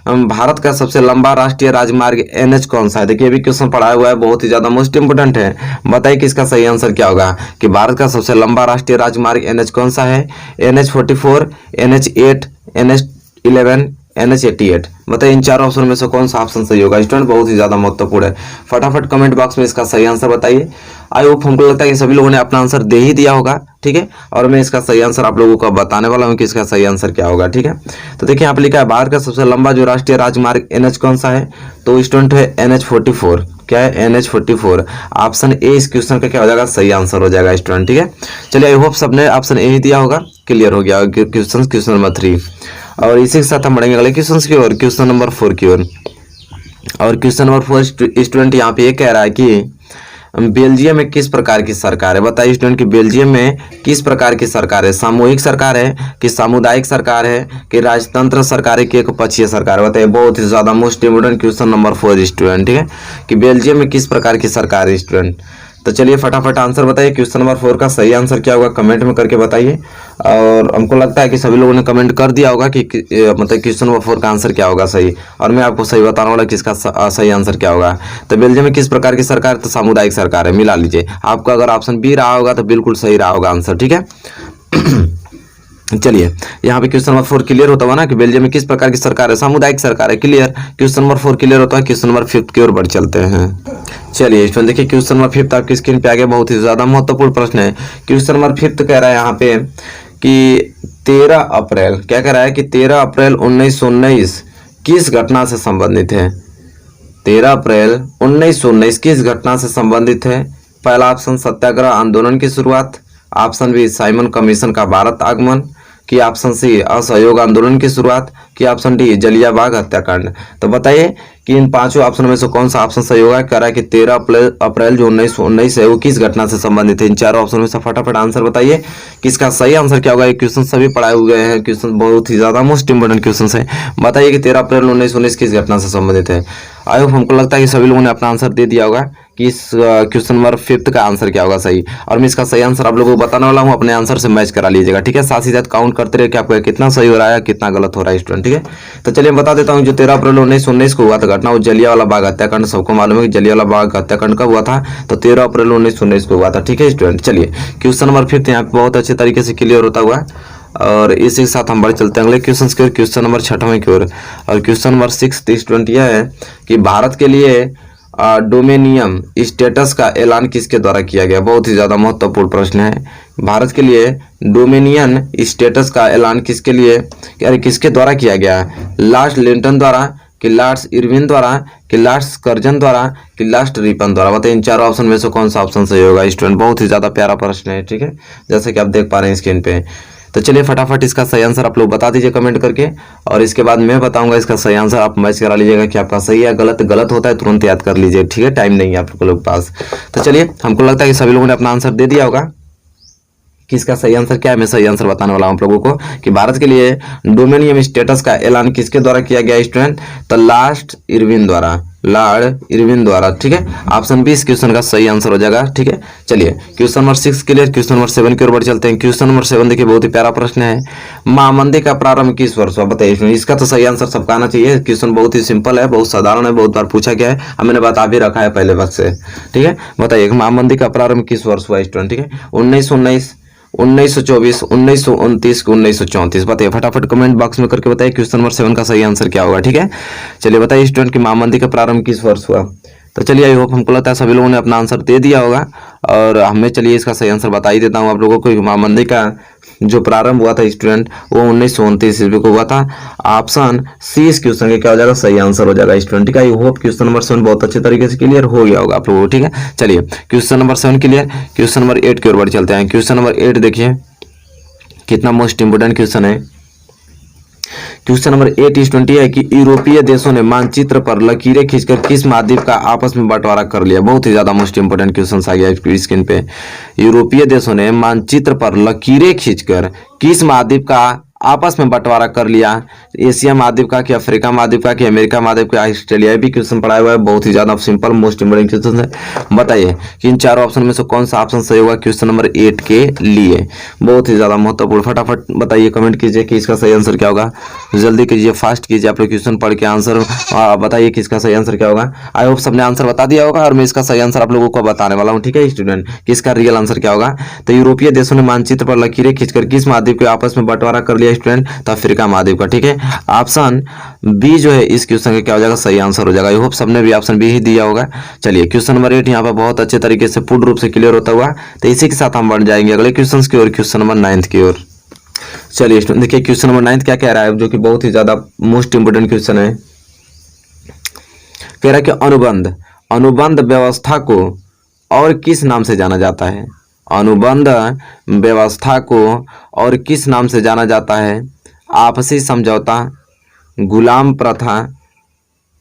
भारत का सबसे लंबा राष्ट्रीय राजमार्ग NH कौन सा है। देखिए ये भी क्वेश्चन पढ़ाया हुआ है, बहुत ही ज्यादा मोस्ट इंपोर्टेंट है। बताइए कि इसका सही आंसर क्या होगा कि भारत का सबसे लंबा राष्ट्रीय राजमार्ग NH कौन सा है। NH44, NH8, NH11, NH88। बताइए इन चार ऑप्शन में से कौन सा ऑप्शन सही होगा स्टूडेंट। बहुत ही ज्यादा महत्वपूर्ण है। फटाफट कमेंट बॉक्स में इसका सही आंसर बताइए। आई होप हमको लगता है कि सभी लोगों ने अपना आंसर दे ही दिया होगा। ठीक है। और मैं इसका सही आंसर आप लोगों को बताने वाला हूँ कि इसका सही आंसर क्या होगा, ठीक है। तो देखिए यहाँ पे लिखा है भारत का सबसे लंबा जो राष्ट्रीय राजमार्ग NH कौन सा है, तो स्टूडेंट है NH44। क्या है, NH44। ऑप्शन ए इस क्वेश्चन का क्या हो जाएगा, सही आंसर हो जाएगा स्टूडेंट, ठीक है। चलिए आई होप सबने ऑप्शन ए ही दिया होगा, क्लियर हो गया क्वेश्चन नंबर 3। और इसी के साथ हम बढ़ेंगे अगले क्वेश्चन की ओर, क्वेश्चन नंबर 4 की ओर। और क्वेश्चन नंबर 4 स्टूडेंट यहाँ पे ये कह रहा है कि बेल्जियम में किस प्रकार की सरकार है। बताइए स्टूडेंट कि बेल्जियम में किस प्रकार की सरकार है, सामूहिक सरकार है कि सामुदायिक सरकार है कि राजतंत्र सरकार है कि एक पक्षीय सरकार है। बताइए, बहुत ही ज्यादा most important question number 4 student, ठीक है, कि बेल्जियम में किस प्रकार की सरकार है स्टूडेंट। तो चलिए फटाफट आंसर बताइए, क्वेश्चन नंबर 4 का सही आंसर क्या होगा कमेंट में करके बताइए। और हमको लगता है कि सभी लोगों ने कमेंट कर दिया होगा कि मतलब क्वेश्चन नंबर 4 का आंसर क्या होगा सही, और मैं आपको सही बताने वाला कि इसका सही आंसर क्या होगा। तो बेल्जियम में किस प्रकार की सरकार, तो सामुदायिक सरकार है, मिला लीजिए। आपका अगर ऑप्शन बी रहा होगा तो बिल्कुल सही रहा होगा आंसर, ठीक है। चलिए यहाँ पे क्वेश्चन नंबर 4 क्लियर होता हुआ ना कि बेल्जियम में किस प्रकार की सरकार है, सामुदायिक सरकार है, क्लियर। क्वेश्चन नंबर 4 क्लियर होता है। क्वेश्चन नंबर 5 की ओर बढ़ चलते हैं। चलिए स्टूडेंट देखिए क्वेश्चन नंबर 5 आपकी स्क्रीन पे आ गया, बहुत ही ज्यादा महत्वपूर्ण प्रश्न है। क्वेश्चन नंबर 5 कह रहा है यहाँ पे कि 13 अप्रैल, क्या कह रहा है कि 13 अप्रैल 1919 किस घटना से संबंधित है। 13 अप्रैल 1919 किस घटना से संबंधित है। पहला ऑप्शन सत्याग्रह आंदोलन की शुरुआत, ऑप्शन बी साइमन कमीशन का भारत आगमन, कि ऑप्शन सी असहयोग आंदोलन की शुरुआत, कि ऑप्शन डी जलियांवाला हत्याकांड। तो बताइए कि इन पांचों ऑप्शन में से कौन सा ऑप्शन सही होगा। कह रहा है कि 13 अप्रैल जो 1919 है वो किस घटना से संबंधित है। इन चारों ऑप्शन में से फटाफट आंसर बताइए कि इसका सही आंसर क्या होगा। ये क्वेश्चन सभी पढ़ाए हुए हैं, क्वेश्चन बहुत ही ज्यादा मोस्ट इंपोर्टेंट क्वेश्चन है। बताइए कि 13 अप्रैल 1919 किस घटना से संबंधित है। आई होप हमको लगता है कि सभी लोगों ने अपना आंसर दे दिया होगा कि इस क्वेश्चन नंबर 5 का आंसर क्या होगा सही। और मैं इसका सही आंसर आप लोगों को बताने वाला हूँ, अपने आंसर से मैच करा लीजिएगा, ठीक है। साथ ही साथ काउंट करते रहे कि आपको कितना सही हो रहा है कितना गलत हो रहा है स्टूडेंट, ठीक है। तो चलिए बता देता हूँ, जो 13 अप्रैल 1919 को हुआ था घटना, वो जलियांवाला बाग हत्याकांड। सबको मालूम है कि जलियांवाला बाग हत्याकांड कब हुआ था, तो 13 अप्रैल 1919 को हुआ था, ठीक है स्टूडेंट। चलिए क्वेश्चन नंबर 5 यहाँ पे बहुत अच्छे तरीके से क्लियर होता हुआ, और इसी के साथ हम बढ़ चलते हैं अगले क्वेश्चन की ओर, क्वेश्चन नंबर 6वें की ओर। और क्वेश्चन नंबर 6 स्टूडेंट यह है कि भारत के लिए डोमेनियन स्टेटस का ऐलान किसके द्वारा किया गया। बहुत ही ज्यादा महत्वपूर्ण प्रश्न है। भारत के लिए डोमेनियन स्टेटस का ऐलान किसके लिए, अरे किसके द्वारा किया गया, लॉर्ड लिंटन द्वारा, कि लॉर्ड इरविन द्वारा, कि लॉर्ड कर्जन द्वारा, कि लॉर्ड रिपन द्वारा। बताइए इन चारों ऑप्शन में से कौन सा ऑप्शन सही होगा स्टूडेंट। बहुत ही ज्यादा प्यारा प्रश्न है, ठीक है, जैसे कि आप देख पा रहे हैं स्क्रीन पे। तो चलिए फटाफट इसका सही आंसर आप लोग बता दीजिए कमेंट करके, और इसके बाद मैं बताऊंगा इसका सही आंसर। आप मैच करा लीजिएगा कि आपका सही है गलत। गलत होता है तुरंत याद कर लीजिए, ठीक है, टाइम नहीं है आप लोगों के पास। तो चलिए हमको लगता है कि सभी लोगों ने अपना आंसर दे दिया होगा कि इसका सही आंसर क्या है। मैं सही आंसर बताने वाला हूं आप लोगों को कि भारत के लिए डोमेनियन स्टेटस का ऐलान किसके द्वारा किया गया स्टूडेंट, तो लॉर्ड इरविन द्वारा, लॉर्ड इरविन द्वारा, ठीक है। ऑप्शन बी इस क्वेश्चन का सही आंसर हो जाएगा, ठीक है। चलिए question number 6 clear. Question number 7 की ओर बढ़ चलते हैं। क्वेश्चन नंबर 7 देखिए बहुत ही प्यारा प्रश्न है, महामंदी का प्रारंभ किस वर्ष हुआ। बताइए इसका तो सही आंसर सबका आना चाहिए। क्वेश्चन बहुत ही सिंपल है, बहुत साधारण है, बहुत बार पूछा गया है, अब मैंने बता भी रखा है पहले वक्त से, ठीक है। बताइए महामंदी का प्रारंभ किस वर्ष हुआ स्टूडेंट, ठीक है। 1919, 1924, 1929, 1934। बताइए फटाफट कमेंट बॉक्स में करके बताइए क्वेश्चन नंबर 7 का सही आंसर क्या होगा, ठीक है। चलिए बताइए स्टूडेंट कि महामंदी का प्रारंभ किस वर्ष हुआ। तो चलिए आई होप हमको लगता है सभी लोगों ने अपना आंसर दे दिया होगा, और हमें चलिए इसका सही आंसर बता ही देता हूँ आप लोगों को। महामंदी का जो प्रारंभ हुआ था स्टूडेंट वो 1929 ईस्वी को हुआ था। ऑप्शन सी इस क्वेश्चन का क्या हो जाएगा, सही आंसर हो जाएगा स्टूडेंट, ठीक है। आई होप क्वेश्चन नंबर 7 बहुत अच्छे तरीके से क्लियर हो गया होगा आप लोगों को, ठीक है। चलिए question number 7 clear. Question number 8 की ओर बढ़ चलते हैं। क्वेश्चन नंबर 8 देखिए कितना मोस्ट इंपोर्टेंट क्वेश्चन है। क्वेश्चन नंबर 8 स्टूडेंट है कि यूरोपीय देशों ने मानचित्र पर लकीरें खींचकर किस महाद्वीप का आपस में बंटवारा कर लिया। बहुत ही ज्यादा मोस्ट इंपोर्टेंट क्वेश्चन आ गया स्क्रीन पे। यूरोपीय देशों ने मानचित्र पर लकीरें खींचकर किस महाद्वीप का आपस में बंटवारा कर लिया। एशिया महाद्वीप का, कि अफ्रीका महाद्वीप का, कि अमेरिका महाद्वीप का, ऑस्ट्रेलिया भी क्वेश्चन पढ़ाया हुआ है। बहुत ही ज्यादा सिंपल मोस्ट इंपोर्टेंट क्वेश्चन है। बताइए कि इन चारों ऑप्शन में से कौन सा ऑप्शन सही होगा क्वेश्चन नंबर 8 के लिए। बहुत ही ज्यादा महत्वपूर्ण, फटाफट बताइए कमेंट कीजिए कि इसका सही आंसर क्या होगा। जल्दी कीजिए, फास्ट कीजिए, आप लोग क्वेश्चन पढ़ के आंसर बताइए कि इसका सही आंसर क्या होगा। आई होप सबने आंसर बता दिया होगा, और मैं इसका सही आंसर आप लोगों को बताने वाला हूँ, ठीक है स्टूडेंट, कि इसका रियल आंसर क्या होगा। तो यूरोपीय देशों ने मानचित्र पर लकीरें खींचकर किस महाद्वीप के आपस में बंटवारा कर लिया चलिए स्टूडेंट, तो अफ्रीका महाद्वीप का। ठीक है, ऑप्शन बी जो है इस क्वेश्चन का क्या हो जाएगा, सही आंसर हो जाएगा। आई होप सबने भी ऑप्शन बी ही दिया होगा। चलिए क्वेश्चन नंबर 8 यहाँ पर बहुत अच्छे तरीके से पूर्ण रूप से क्लियर होता हुआ, तो इसी के साथ हम बढ़ जाएंगे अगले क्वेश्चन की ओर, क्वेश्चन नंबर 9 की ओर। चलिए स्टूडेंट देखिए क्वेश्चन नंबर 9 क्या कह रहा है, जो कि बहुत ही ज्यादा मोस्ट इंपोर्टेंट क्वेश्चन है। कह रहा है कि अनुबंध व्यवस्था को और किस नाम से जाना जाता है। अनुबंध व्यवस्था को और किस नाम से जाना जाता है। आपसी समझौता, गुलाम प्रथा,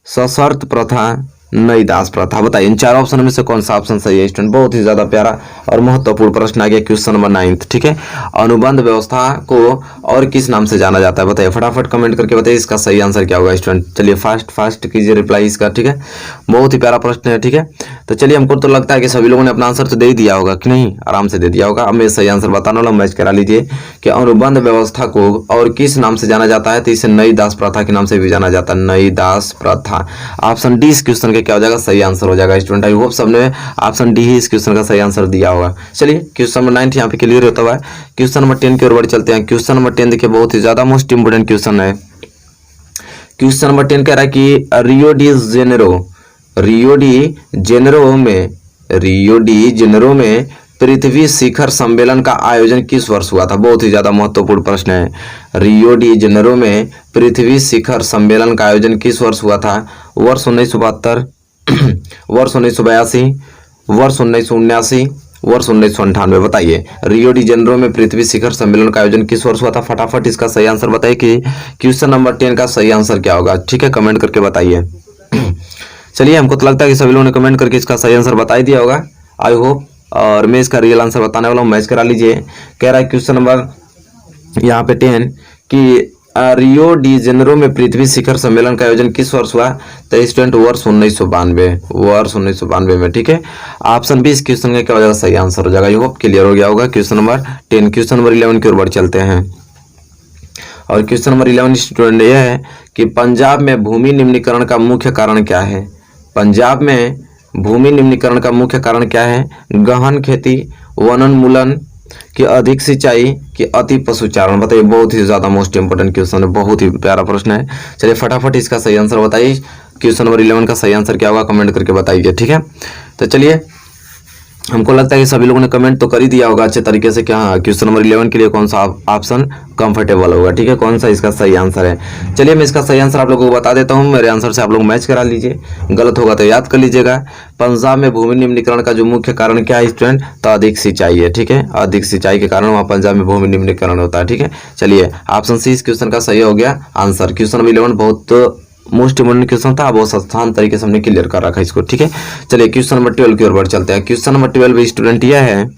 सशर्त प्रथा, नई दास प्रथा। बताइए इन चार ऑप्शन में से कौन सा ऑप्शन सही है स्टूडेंट। बहुत ही ज्यादा प्यारा और महत्वपूर्ण प्रश्न आ गया क्वेश्चन नंबर 9। ठीक है, अनुबंध व्यवस्था को और किस नाम से जाना जाता है, बताइए फटाफट कमेंट करके बताइए इसका सही आंसर क्या होगा स्टूडेंट। चलिए फास्ट कीजिए रिप्लाई इसका। ठीक है, बहुत ही प्यारा प्रश्न है। ठीक है, तो चलिए हमको तो लगता है कि सभी लोगों ने अपना आंसर तो दे ही दिया होगा कि नहीं, आराम से दे दिया होगा। अब मैं सही आंसर बताने वाला, मैच करा लीजिए कि अनुबंध व्यवस्था को और किस नाम से जाना जाता है, तो इसे नई दास प्रथा के नाम से भी जाना जाता है, नई दास प्रथा। ऑप्शन डी इस क्वेश्चन क्या हो जाएगा, सही आंसर हो जाएगा स्टूडेंट। आई होप सबने ऑप्शन डी ही इस क्वेश्चन का सही आंसर दिया होगा। चलिए क्वेश्चन नंबर 9 यहाँ पे क्लियर होता हुआ है। क्वेश्चन नंबर 10 की ओर बढ़ चलते हैं। क्वेश्चन नंबर 10 देखिए बहुत ही ज्यादा मोस्ट इंपोर्टेंट क्वेश्चन है। क्वेश्चन नंबर 10 कह रहा है कि रियो डी जेनेरो में पृथ्वी शिखर सम्मेलन का आयोजन किस वर्ष हुआ था। बहुत ही ज्यादा महत्वपूर्ण प्रश्न है। रियो डी जेनेरो में पृथ्वी शिखर सम्मेलन का आयोजन किस वर्ष हुआ था। वर्ष 1972, वर्ष 1982, वर्ष 1979, वर्ष 1998। बताइए रियो डी जेनेरो में पृथ्वी शिखर सम्मेलन का आयोजन किस वर्ष हुआ था। फटाफट इसका सही आंसर बताइए कि क्वेश्चन नंबर 10 का सही आंसर क्या होगा। ठीक है, कमेंट करके बताइए। चलिए हमको तो लगता है कि सभी लोगों ने कमेंट करके इसका सही आंसर बता ही दिया होगा, आई होप। और मैं इसका रियल आंसर बताने वाला हूँ, मैच करा लीजिए। कह रहा है क्वेश्चन नंबर यहाँ पे 10 कि रियो डी जेनेरो में पृथ्वी शिखर सम्मेलन का आयोजन किस वर्ष हुआ, तो स्टूडेंट वर्ष 1992 में। ठीक है, ऑप्शन बी इस क्वेश्चन का क्या हो जाएगा, सही आंसर हो जाएगा। आई होप क्लियर हो गया होगा क्वेश्चन नंबर 10। क्वेश्चन नंबर 11 की ओर बढ़ चलते हैं। और क्वेश्चन नंबर 11 स्टूडेंट यह है कि पंजाब में भूमि निम्नीकरण का मुख्य कारण क्या है। पंजाब में भूमि निम्नीकरण का मुख्य कारण क्या है। गहन खेती, वनोन्मूलन कि अधिक सिंचाई कि अति पशुचारण। बताइए बहुत ही ज्यादा मोस्ट इंपोर्टेंट क्वेश्चन है, बहुत ही प्यारा प्रश्न है। चलिए फटाफट इसका सही आंसर बताइए। क्वेश्चन नंबर 11 का सही आंसर क्या होगा, कमेंट करके बताइए। ठीक है, तो चलिए हमको लगता है कि सभी लोगों ने कमेंट तो कर ही दिया होगा अच्छे तरीके से। क्या क्वेश्चन नंबर 11 के लिए कौन सा ऑप्शन कंफर्टेबल होगा। ठीक है, कौन सा इसका सही आंसर है। चलिए मैं इसका सही आंसर आप लोगों को बता देता हूं, मेरे आंसर से आप लोग मैच करा लीजिए, गलत होगा तो याद कर लीजिएगा। पंजाब में भूमि निम्नीकरण का जो मुख्य कारण क्या है स्टूडेंट, तो अधिक सिंचाई है। ठीक है, अधिक सिंचाई के कारण वहाँ पंजाब में भूमि निम्नीकरण होता है। ठीक है, चलिए ऑप्शन सी इस क्वेश्चन का सही हो गया आंसर। क्वेश्चन नंबर 11 बहुत मोस्ट इंपोर्टेंट क्वेश्चन था, बहुत आसान तरीके से हमने क्लियर कर रखा है इसको। ठीक है, चलिए क्वेश्चन नंबर 12 की ओर बढ़ चलते हैं। क्वेश्चन नंबर 12 स्टूडेंट यह है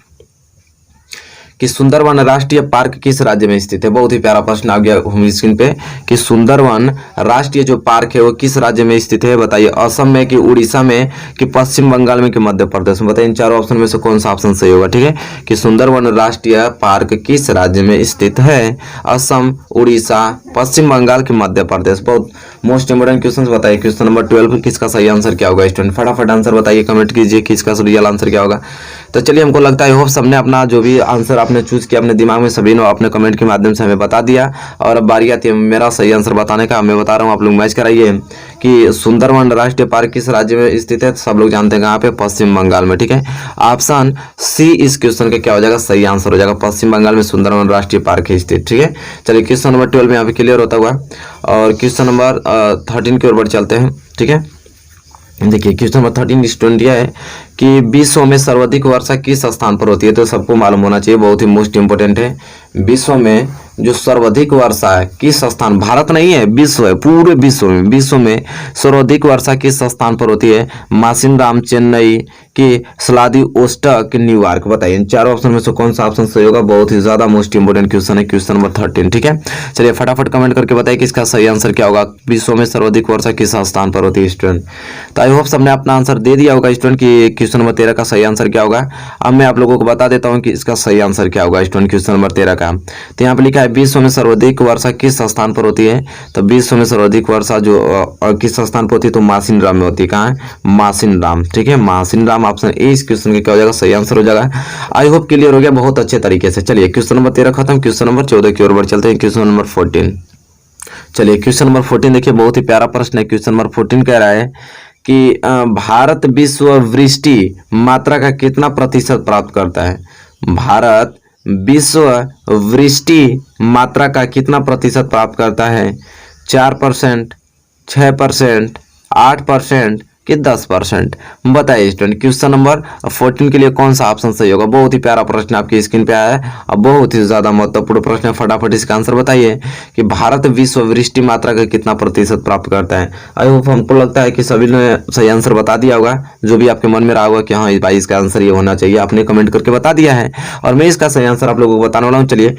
कि सुंदरवन राष्ट्रीय पार्क किस राज्य में स्थित है। बहुत ही प्यारा प्रश्न आ गया होम स्क्रीन पे कि सुंदरवन राष्ट्रीय जो पार्क है वो किस राज्य में स्थित है। बताइए असम में कि उड़ीसा में कि पश्चिम बंगाल में कि मध्य प्रदेश में। बताइए इन चारों ऑप्शन में से कौन सा ऑप्शन सही होगा। ठीक है, कि सुंदरवन राष्ट्रीय पार्क किस राज्य में स्थित है। असम, उड़ीसा, पश्चिम बंगाल की मध्य प्रदेश। बहुत मोस्ट इंपोर्टेंट क्वेश्चन बताइए। क्वेश्चन नंबर 12 किसका सही आंसर क्या होगा स्टूडेंट, फटाफट आंसर बताइए, कमेंट कीजिए कि इसका रियल आंसर क्या होगा। तो चलिए हमको लगता है होप सबने अपना जो भी आंसर आपने चूज किया अपने दिमाग में सभी ने अपने कमेंट के माध्यम से हमें बता दिया। और अब बारी आती है मेरा सही आंसर बताने का। मैं बता रहा हूँ, आप लोग मैच कराइए कि सुंदरवन राष्ट्रीय पार्क किस राज्य में स्थित है। सब लोग जानते हैं कहाँ पे, पश्चिम बंगाल में। ठीक है, ऑप्शन सी इस क्वेश्चन का क्या हो जाएगा, सही आंसर हो जाएगा। पश्चिम बंगाल में सुंदरवन राष्ट्रीय पार्क है स्थित। ठीक है, चलिए क्वेश्चन नंबर 12 में यहाँ पे क्लियर होता हुआ। और क्वेश्चन नंबर 13 की ओर बढ़ चलते हैं। ठीक है, देखिए क्वेश्चन नंबर 13 स्टूडेंट यह है कि विश्व में सर्वाधिक वर्षा किस स्थान पर होती है। तो सबको मालूम होना चाहिए, बहुत ही मोस्ट इंपोर्टेंट है। विश्व में जो सर्वाधिक वर्षा है किस स्थान, भारत नहीं है विश्व है, पूरे विश्व में सर्वाधिक वर्षा किस स्थान पर होती है। मासिनराम, चेन्नई कि व्लादिवोस्टॉक, न्यूयॉर्क। बताइए इन चारों ऑप्शन में से कौन सा ऑप्शन सही होगा। बहुत ही ज्यादा मोस्ट इंपोर्टेंट क्वेश्चन है, क्वेश्चन नंबर 13। ठीक है, चलिए फटाफट कमेंट करके बताइए कि इसका सही आंसर क्या होगा। विश्व में सर्वाधिक वर्षा किस स्थान पर होती है स्टूडेंट। तो आई होप सबने अपना आंसर दे दिया होगा स्टूडेंट कि क्वेश्चन नंबर 13 का सही आंसर क्या होगा। अब मैं आप लोगों को बता देता हूँ कि इसका सही आंसर क्या होगा स्टूडेंट क्वेश्चन नंबर 13 का। तो यहाँ पे लिखा है विश्व में सर्वाधिक वर्षा किस स्थान पर होती है। तो विश्व में सर्वाधिक वर्षा जो किस स्थान पर होती है, तो मासिनराम में होती है। कहाँ है, मासिनराम। ठीक है, मासिनराम खत्म। ऑप्शन ए इस क्वेश्चन का क्या हो जाएगा, सही आंसर हो जाएगा। आई होप क्लियर हो गया बहुत अच्छे तरीके से। चलिए क्वेश्चन नंबर 13 खत्म। क्वेश्चन नंबर 14 की ओर बढ़ चलते हैं। क्वेश्चन नंबर 14, चलिए क्वेश्चन नंबर 14 देखिए, बहुत ही प्यारा प्रश्न है। क्वेश्चन नंबर 14 कह रहा है कि भारत विश्व वृष्टि मात्रा का कितना प्रतिशत प्राप्त करता है। भारत विश्व वृष्टि मात्रा का कितना प्रतिशत प्राप्त करता है। 4%, 6%, 8% कि 10%, बताइए स्टूडेंट। क्वेश्चन नंबर 14 के लिए कौन सा ऑप्शन सही होगा। बहुत ही प्यारा प्रश्न आपकी स्क्रीन पे आया है और बहुत ही ज्यादा महत्वपूर्ण प्रश्न है। फटाफट इसका आंसर बताइए कि भारत विश्व वृष्टि मात्रा का कितना प्रतिशत प्राप्त करता है। आई होप हमको लगता है कि सभी ने सही आंसर बता दिया होगा। जो भी आपके मन में रहा होगा कि हाँ भाई इसका आंसर ये होना चाहिए, आपने कमेंट करके बता दिया है और मैं इसका सही आंसर आप लोगों को बताने वाला हूँ। चलिए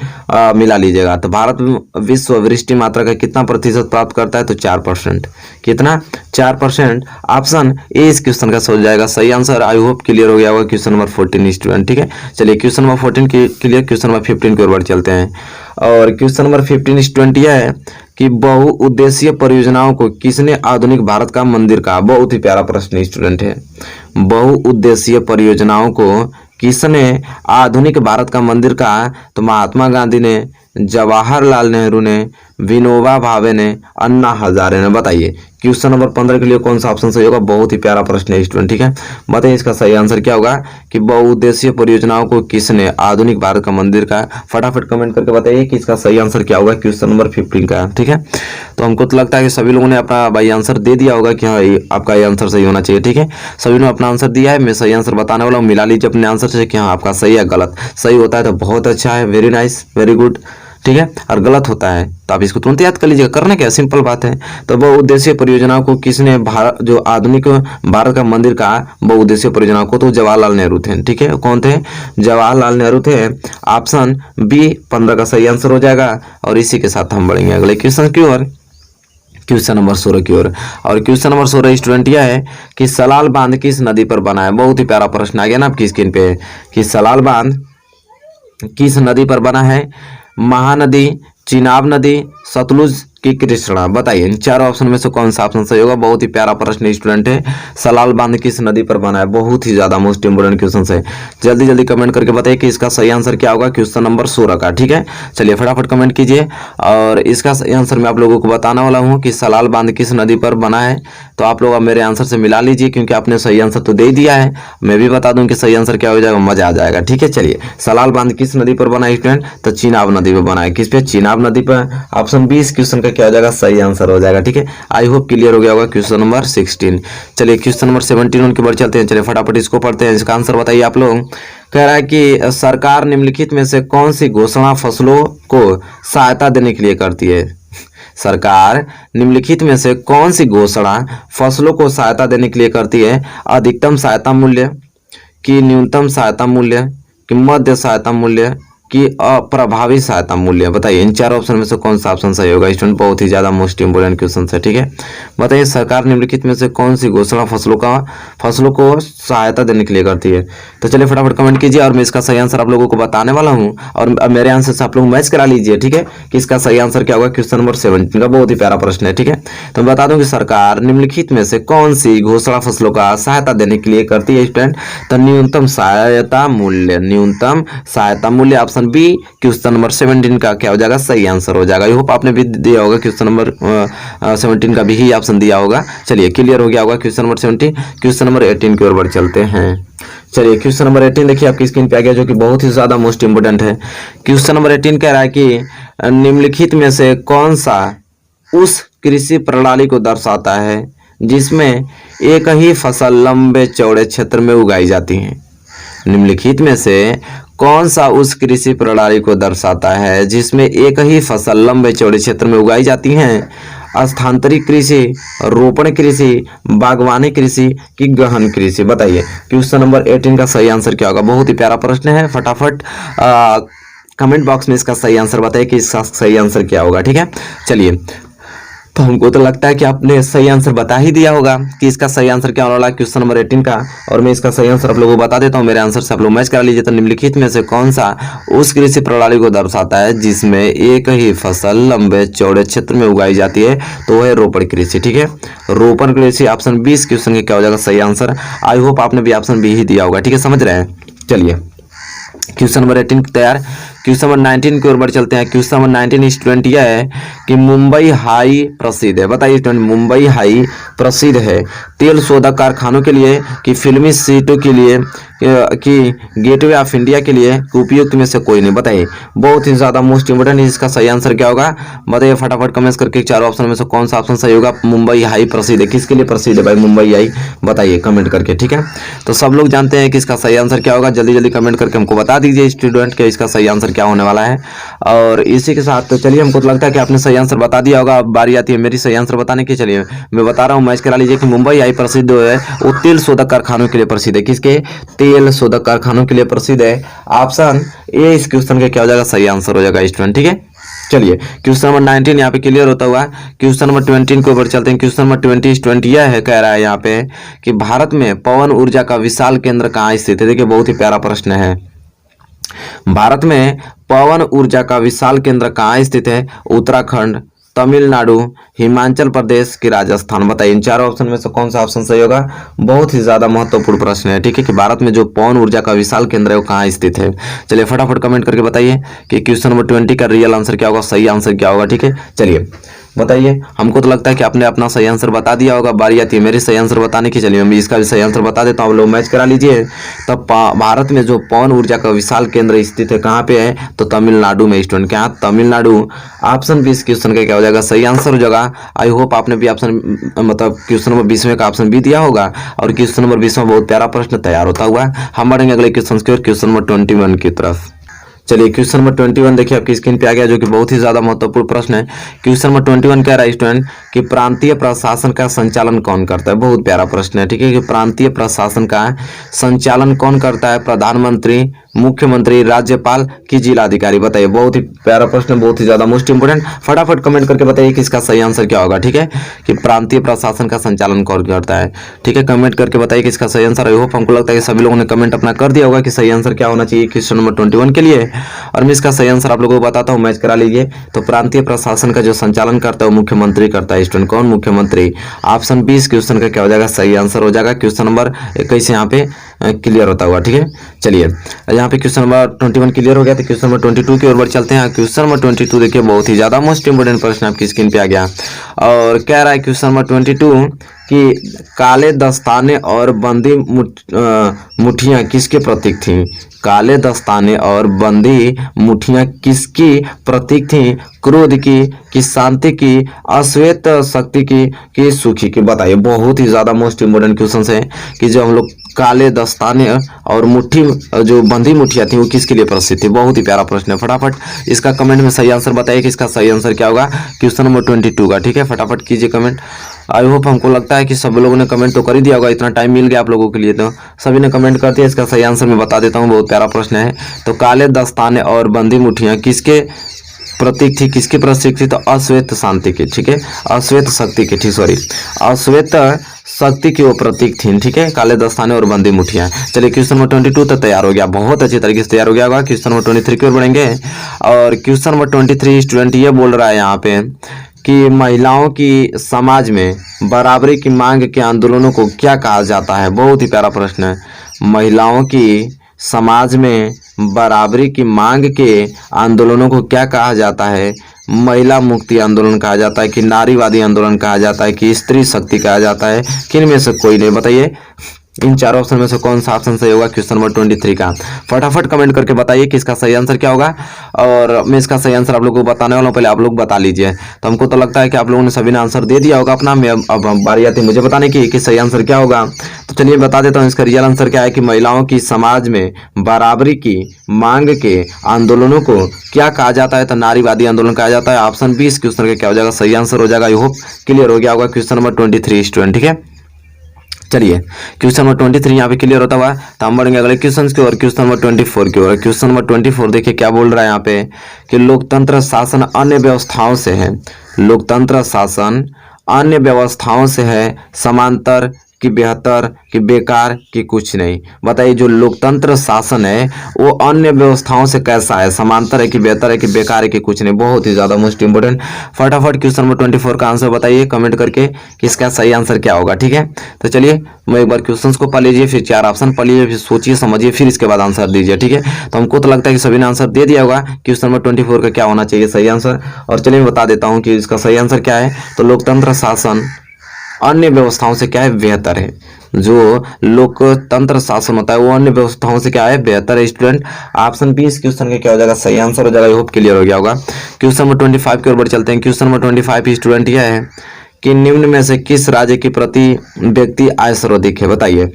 मिला लीजिएगा। तो भारत विश्व वृष्टि मात्रा का कितना प्रतिशत प्राप्त करता है, तो 4%। कितना, 4%। ऑप्शन ए इस क्वेश्चन का हो जाएगा सही आंसर। आई होप क्लियर हो गया होगा क्वेश्चन नंबर 14 स्टूडेंट, ठीक है। चलिए क्वेश्चन नंबर 14 की क्लियर। क्वेश्चन नंबर 15 की ओर बढ़ चलते हैं और क्वेश्चन नंबर 15 स्टूडेंट यह है कि बहुउद्देशीय परियोजनाओं को किसने आधुनिक भारत का मंदिर कहा। बहुत ही प्यारा प्रश्न स्टूडेंट है। बहुउद्देशीय परियोजनाओं को किसने आधुनिक भारत का मंदिर कहा, तो महात्मा गांधी ने, जवाहरलाल नेहरू ने, विनोबा भावे ने, अन्ना हजारे ने। बताइए क्वेश्चन नंबर 15 के लिए कौन सा ऑप्शन सही होगा। बहुत ही प्यारा प्रश्न है स्टूडेंट, ठीक है। बताइए इसका सही आंसर क्या होगा कि बहुउद्देशीय परियोजनाओं को किसने आधुनिक भारत का मंदिर का। फटाफट कमेंट करके बताइए कि इसका सही आंसर क्या होगा क्वेश्चन नंबर 15 का, ठीक है। तो हमको तो लगता है कि सभी लोगों ने अपना भाई आंसर दे दिया होगा कि हाँ आपका ये आंसर सही होना चाहिए, ठीक है। सभी ने अपना आंसर दिया है, मैं सही आंसर बताने वाला हूँ। मिला लीजिए अपने आंसर से कि हाँ आपका सही है गलत। सही होता है तो बहुत अच्छा है, वेरी नाइस, वेरी गुड, ठीक है। और गलत होता है तो आप इसको तुरंत याद कर लीजिएगा। करना क्या, सिंपल बात है। तो बहुउद्देशीय परियोजनाओं को किसने भारत जो आधुनिक भारत का मंदिर का बहुउद्देशीय परियोजनाओं को, तो जवाहरलाल नेहरू थे, ठीक है। कौन थे, जवाहरलाल नेहरू थे। ऑप्शन बी 15 का सही आंसर हो जाएगा। और इसी के साथ हम बढ़ेंगे अगले क्वेश्चन की ओर, क्वेश्चन नंबर 16 की ओर। और क्वेश्चन नंबर 16 स्टूडेंट यह है कि सलाल बांध किस नदी पर बना है। बहुत ही प्यारा प्रश्न आ गया ना आपकी स्क्रीन पे कि सलाल बांध किस नदी पर बना है। महानदी, चिनाब नदी, सतलुज की कृष्णा। बताइए इन चारों ऑप्शन में से कौन सा ऑप्शन सही होगा। बहुत ही प्यारा प्रश्न स्टूडेंट है। सलाल बांध किस नदी पर बना है, बहुत ही ज्यादा मोस्ट इंपोर्टेंट क्वेश्चन है। जल्दी जल्दी कमेंट करके बताइए कि इसका सही आंसर क्या होगा क्वेश्चन नंबर 16 का, ठीक है। चलिए फटाफट कमेंट कीजिए और इसका सही आंसर मैं आप लोगों को बताने वाला हूँ कि सलाल बांध किस नदी पर बना है। तो आप लोग अब मेरे आंसर से मिला लीजिए क्योंकि आपने सही आंसर तो दे दिया है। मैं भी बता दूं कि सही आंसर क्या हो जाएगा, मजा आ जाएगा, ठीक है। चलिए सलाल बांध किस नदी पर बना है स्टूडेंट, तो चिनाब नदी पर बना है। किस पे, चिनाब नदी पर। ऑप्शन बी इस क्वेश्चन का क्या हो जाएगा, सही आंसर हो जाएगा, ठीक है। आई होप क्लियर हो गया होगा क्वेश्चन नंबर 16। चलिए क्वेश्चन नंबर 17 उनके बढ़ चलते हैं। चलिए फटाफट इसको पढ़ते हैं, इसका आंसर बताइए आप लोग। कह रहा है कि सरकार निम्नलिखित में से कौन सी घोषणा फसलों को सहायता देने के लिए करती है। सरकार निम्नलिखित में से कौन सी घोषणा फसलों को सहायता देने के लिए करती है। अधिकतम सहायता मूल्य, कि न्यूनतम सहायता मूल्य, कि मध्य सहायता मूल्य, कि अप्रभावी सहायता मूल्य। बताइए इन चार ऑप्शन में से कौन सा ऑप्शन सही होगा स्टूडेंट। बहुत ही ज्यादा मोस्ट इंपोर्टेंट क्वेश्चन है, ठीक है। बताइए सरकार निम्नलिखित में से कौन सी घोषणा फसलों को सहायता देने के लिए करती है। तो चलिए फटाफट कमेंट कीजिए और मैं इसका सही आंसर आप लोगों को बताने वाला हूं और अब मेरे आंसर से आप लोग मैच करा लीजिए, ठीक है, कि इसका सही आंसर क्या होगा क्वेश्चन नंबर 17 का। बहुत ही प्यारा प्रश्न है, ठीक है। तो मैं बता दूं कि सरकार निम्नलिखित में से कौन सी घोषणा फसलों का सहायता देने के लिए करती है स्टूडेंट, तो न्यूनतम सहायता मूल्य, न्यूनतम सहायता मूल्य। ऑप्शन बी क्वेश्चन नंबर 17 का क्या हो जाएगा, सही आंसर हो जाएगा। आई होप आपने भी दिया होगा क्वेश्चन नंबर 17 का भी ही ऑप्शन दिया होगा। चलिए क्लियर हो गया होगा क्वेश्चन नंबर 17। क्वेश्चन नंबर 18 की ओर बढ़ चलते हैं। चलिए क्वेश्चन नंबर 18 देखिए आपकी स्क्रीन पे आ गया, जो कि बहुत ही ज्यादा मोस्ट इंपोर्टेंट है। क्वेश्चन नंबर 18 कह रहा है कि निम्नलिखित में से कौन सा उस कृषि प्रणाली को दर्शाता है जिसमें एक ही फसल लंबे चौड़े क्षेत्र में उगाई जाती है। निम्नलिखित में से कौन सा उस कृषि प्रणाली को दर्शाता है जिसमें एक ही फसल लंबे चौड़े क्षेत्र में उगाई जाती है। स्थानांतरित कृषि, रोपण कृषि, बागवानी कृषि, की गहन कृषि। बताइए क्वेश्चन नंबर 18 का सही आंसर क्या होगा। बहुत ही प्यारा प्रश्न है। फटाफट कमेंट बॉक्स में इसका सही आंसर बताइए कि इसका सही आंसर क्या होगा, ठीक है। चलिए तो हमको तो लगता है कि आपने सही आंसर बता ही दिया होगा कि इसका सही आंसर क्या होने वाला है क्वेश्चन नंबर 18 का। और मैं इसका सही आंसर आप लोगों को बता देता हूँ, मेरे आंसर से आप लोग मैच करा लीजिए। तो निम्नलिखित में से कौन सा उस कृषि प्रणाली को दर्शाता है जिसमें एक ही फसल लंबे चौड़े क्षेत्र में उगाई जाती है? तो वह है रोपण कृषि। ठीक है, रोपण कृषि ऑप्शन 20 क्वेश्चन का क्या हो जाएगा सही आंसर। आई होप आपने भी ऑप्शन बी ही दिया होगा। ठीक है, समझ रहे हैं। चलिए क्वेश्चन नंबर 18 तैयार। क्वेश्चन नंबर 19 की ओर बढ़ चलते हैं। क्वेश्चन नंबर 19 स्टूडेंट यह है कि मुंबई हाई प्रसिद्ध है। बताइए स्टूडेंट, मुंबई हाई प्रसिद्ध है तेल शोधक कारखानों के लिए कि फिल्मी सीटों के लिए कि गेटवे ऑफ इंडिया के लिए उपयुक्त में से कोई नहीं? बताइए, बहुत ही ज्यादा मोस्ट इंपोर्टेंट है। इसका सही आंसर क्या होगा बताइए फटाफट कमेंट्स करके। चारों ऑप्शन में से कौन सा ऑप्शन सही होगा? मुंबई हाई प्रसिद्ध है, किसके लिए प्रसिद्ध है भाई मुंबई हाई? बताइए कमेंट करके। ठीक है, तो सब लोग जानते हैं कि इसका सही आंसर क्या होगा। जल्दी जल्दी कमेंट करके हमको बता दीजिए स्टूडेंट के इसका सही आंसर क्या होने वाला है। और इसी के साथ तो चलिए, हमको तो लगता है कि आपने सही आंसर बता दिया होगा। अब बारी आती है मेरी सही आंसर बताने की। चलिए मैं बता रहा हूँ, मैच करा लीजिए कि मुंबई हाई प्रसिद्ध है वो तेल शोधक कारखानों के लिए प्रसिद्ध है। किसके? तेल शोधक कारखानों के लिए प्रसिद्ध है। ऑप्शन ए इस क्वेश्चन का क्या हो जाएगा सही आंसर हो जाएगा स्टूडेंट। ठीक है, चलिए क्वेश्चन नंबर 19 यहाँ पे क्लियर होता हुआ क्वेश्चन नंबर 20 के ऊपर चलते हैं। क्वेश्चन नंबर 20 स्टूडेंट यह है, कह रहा है यहाँ पे कि भारत में पवन ऊर्जा का विशाल केंद्र कहाँ स्थित है? देखिए बहुत ही प्यारा प्रश्न है। भारत में पवन ऊर्जा का विशाल केंद्र कहाँ स्थित है? उत्तराखंड, तमिलनाडु, हिमाचल प्रदेश की राजस्थान? बताइए इन चारों ऑप्शन में से कौन सा ऑप्शन सही होगा? बहुत ही ज्यादा महत्वपूर्ण प्रश्न है। ठीक है, कि भारत में जो पवन ऊर्जा का विशाल केंद्र है वो कहाँ स्थित है? चलिए फटाफट कमेंट करके बताइए कि क्वेश्चन नंबर 20 का रियल आंसर क्या होगा, सही आंसर क्या होगा। ठीक है, चलिए बताइए। हमको तो लगता है कि आपने अपना सही आंसर बता दिया होगा। बारी आती है मेरी सही आंसर बताने की। चलिए मैं इसका भी सही आंसर बता देता हूँ, आप लोग मैच करा लीजिए। तब भारत में जो पवन ऊर्जा का विशाल केंद्र स्थित है कहाँ पे है? तो तमिलनाडु में स्टूडेंट। क्या? तमिलनाडु। ऑप्शन 20 क्वेश्चन का क्या हो जाएगा सही आंसर हो जाएगा। आई होप आपने भी ऑप्शन मतलब क्वेश्चन नंबर 20 का ऑप्शन भी दिया होगा। और क्वेश्चन नंबर 20 में बहुत प्यारा प्रश्न तैयार होता हुआ हम बढ़ेंगे अगले क्वेश्चन की ओर, क्वेश्चन नंबर 21 की तरफ। चलिए क्वेश्चन नंबर 21 देखिए आपकी स्क्रीन पे आ गया, जो कि बहुत ही ज्यादा महत्वपूर्ण प्रश्न है। क्वेश्चन नंबर 21 कह रहा है स्टूडेंट कि प्रांतीय प्रशासन का संचालन कौन करता है? बहुत प्यारा प्रश्न है। ठीक है, कि प्रांतीय प्रशासन का संचालन कौन करता है? प्रधानमंत्री, मुख्यमंत्री, राज्यपाल की जिलाधिकारी? बताइए, बहुत ही प्यारा प्रश्न, बहुत ही ज्यादा मोस्ट इंपोर्टेंट। फटाफट कमेंट करके बताइए कि इसका सही आंसर क्या होगा। ठीक है, कि प्रांतीय प्रशासन का संचालन कौन करता है? ठीक है, कमेंट करके बताइए कि इसका सही आंसर। आई होप हमको लगता है कि सभी लोगों ने कमेंट अपना कर दिया होगा कि सही आंसर क्या होना चाहिए क्वेश्चन नंबर 21 के लिए। और मैं इसका सही आंसर आप लोगों को बताता हूँ, मैच करा लीजिए। तो प्रांतीय प्रशासन का जो संचालन करता है वो मुख्यमंत्री करता है स्टूडेंट। कौन? मुख्यमंत्री। ऑप्शन 20 क्वेश्चन का क्या हो जाएगा सही आंसर हो जाएगा। क्वेश्चन नंबर 21 यहाँ पे क्लियर होता हुआ। ठीक है, चलिए यहाँ पे क्वेश्चन नंबर 21 क्लियर हो गया। तो क्वेश्चन नंबर 22 की ओर बढ़ चलते हैं। क्वेश्चन नंबर 22 देखिए बहुत ही ज्यादा मोस्ट इंपोर्टेंट प्रश्न आपकी स्क्रीन पे आ गया। और कह रहा है क्वेश्चन नंबर 22 कि काले दस्ताने और बंदी मुठियां किसके प्रतीक थीं? काले दस्ताने और बंदी मुठियां किसकी प्रतीक थीं? क्रोध की, कि शांति की, अश्वेत शक्ति की, कि सुखी की? बताइए, बहुत ही ज्यादा मोस्ट इंपोर्टेंट क्वेश्चन है कि जो हम लोग काले दस्ताने और मुट्ठी जो बंदी मुठियां थी वो किसके लिए प्रसिद्ध थी? बहुत ही प्यारा प्रश्न है। फटाफट इसका कमेंट में सही आंसर बताइए कि इसका सही आंसर क्या होगा क्वेश्चन नंबर 22 का। ठीक है, फटाफट कीजिए कमेंट। आई होप हमको लगता है कि सब लोगों ने कमेंट तो कर ही दिया होगा, इतना टाइम मिल गया आप लोगों के लिए तो सभी ने कमेंट कर दिया। इसका सही आंसर मैं बता देता हूँ, बहुत प्यारा प्रश्न है। तो काले दस्ताने और बंदी मुठियां किसके प्रतीक थी? किसकी प्रतीक थी? तो अश्वेत शांति की। ठीक है, अश्वेत शक्ति की, ठीक सॉरी अश्वेत शक्ति की वो प्रतीक थी। ठीक है, काले दस्ताने और बंदी मुठियां। चलिए क्वेश्चन नंबर 22 तो तैयार हो गया, बहुत अच्छी तरीके से तैयार हो गया होगा। क्वेश्चन नंबर 23 की ओर बढ़ेंगे। और क्वेश्चन नंबर 23 स्टूडेंट ये बोल रहा है यहाँ पे कि महिलाओं की समाज में बराबरी की मांग के आंदोलनों को क्या कहा जाता है? बहुत ही प्यारा प्रश्न है। महिलाओं की समाज में बराबरी की मांग के आंदोलनों को क्या कहा जाता है? महिला मुक्ति आंदोलन कहा जाता है, कि नारीवादी आंदोलन कहा जाता है, कि स्त्री शक्ति कहा जाता है? किन में से कोई नहीं? बताइए इन चारों ऑप्शन में से कौन सा ऑप्शन सही होगा क्वेश्चन नंबर 23 का। फटाफट कमेंट करके बताइए कि इसका सही आंसर क्या होगा। और मैं इसका सही आंसर आप लोगों को बताने वाला हूँ, पहले आप लोग बता लीजिए। तो हमको तो लगता है कि आप लोगों ने सभी ने आंसर दे दिया होगा अपना। मैं अब बारी आती है मुझे बताने की कि सही आंसर क्या होगा। तो चलिए बता देता हूँ, इसका रियल आंसर क्या है कि महिलाओं की समाज में बराबरी की मांग के आंदोलनों को क्या कहा जाता है? तो नारीवादी आंदोलन कहा जाता है। ऑप्शन 20 क्वेश्चन का क्या हो जाएगा सही आंसर हो जाएगा। आई होप क्लियर हो गया होगा क्वेश्चन नंबर 23 स्टूडेंट। ठीक है, चलिए क्वेश्चन नंबर 23 यहाँ पे क्लियर होता हुआ तो हम बढ़ेंगे अगले क्वेश्चन की ओर, क्वेश्चन नंबर 24 की ओर। क्वेश्चन नंबर 24 देखिए क्या बोल रहा है यहाँ पे कि लोकतंत्र शासन अन्य व्यवस्थाओं से है। लोकतंत्र शासन अन्य व्यवस्थाओं से है समांतर कि बेहतर कि बेकार कि कुछ नहीं। बताइए जो लोकतंत्र शासन है वो अन्य व्यवस्थाओं से कैसा है, समांतर है कि बेहतर है कि बेकार है कि कुछ नहीं। बहुत ही ज़्यादा मोस्ट इंपोर्टेंट। फटाफट क्वेश्चन नंबर 24 का आंसर बताइए कमेंट करके कि इसका सही आंसर क्या होगा। ठीक है, तो चलिए मैं एक बार क्वेश्चन को पढ़ लीजिए, फिर 4 ऑप्शन पढ़ लीजिए, फिर सोचिए समझिए, फिर इसके बाद आंसर दीजिए। ठीक है, तो हमको तो लगता है कि सभी ने आंसर दे दिया होगा क्वेश्चन नंबर 24 का क्या होना चाहिए सही आंसर। और चलिए मैं बता देता हूँ कि इसका सही आंसर क्या है। तो लोकतंत्र शासन अन्य व्यवस्थाओं से क्या है, बेहतर है। जो लोकतंत्र शासन होता है वो अन्य व्यवस्थाओं से क्या है, बेहतर है। स्टूडेंट ऑप्शन बी इस क्वेश्चन का क्या हो जाएगा, सही आंसर हो जाएगा। आई होप क्लियर हो गया होगा। क्वेश्चन नंबर 25 की ओर बढ़ चलते हैं। क्वेश्चन नंबर 25 स्टूडेंट यह है कि निम्न में से किस राज्य की प्रति व्यक्ति आय सर्वाधिक है। बताइए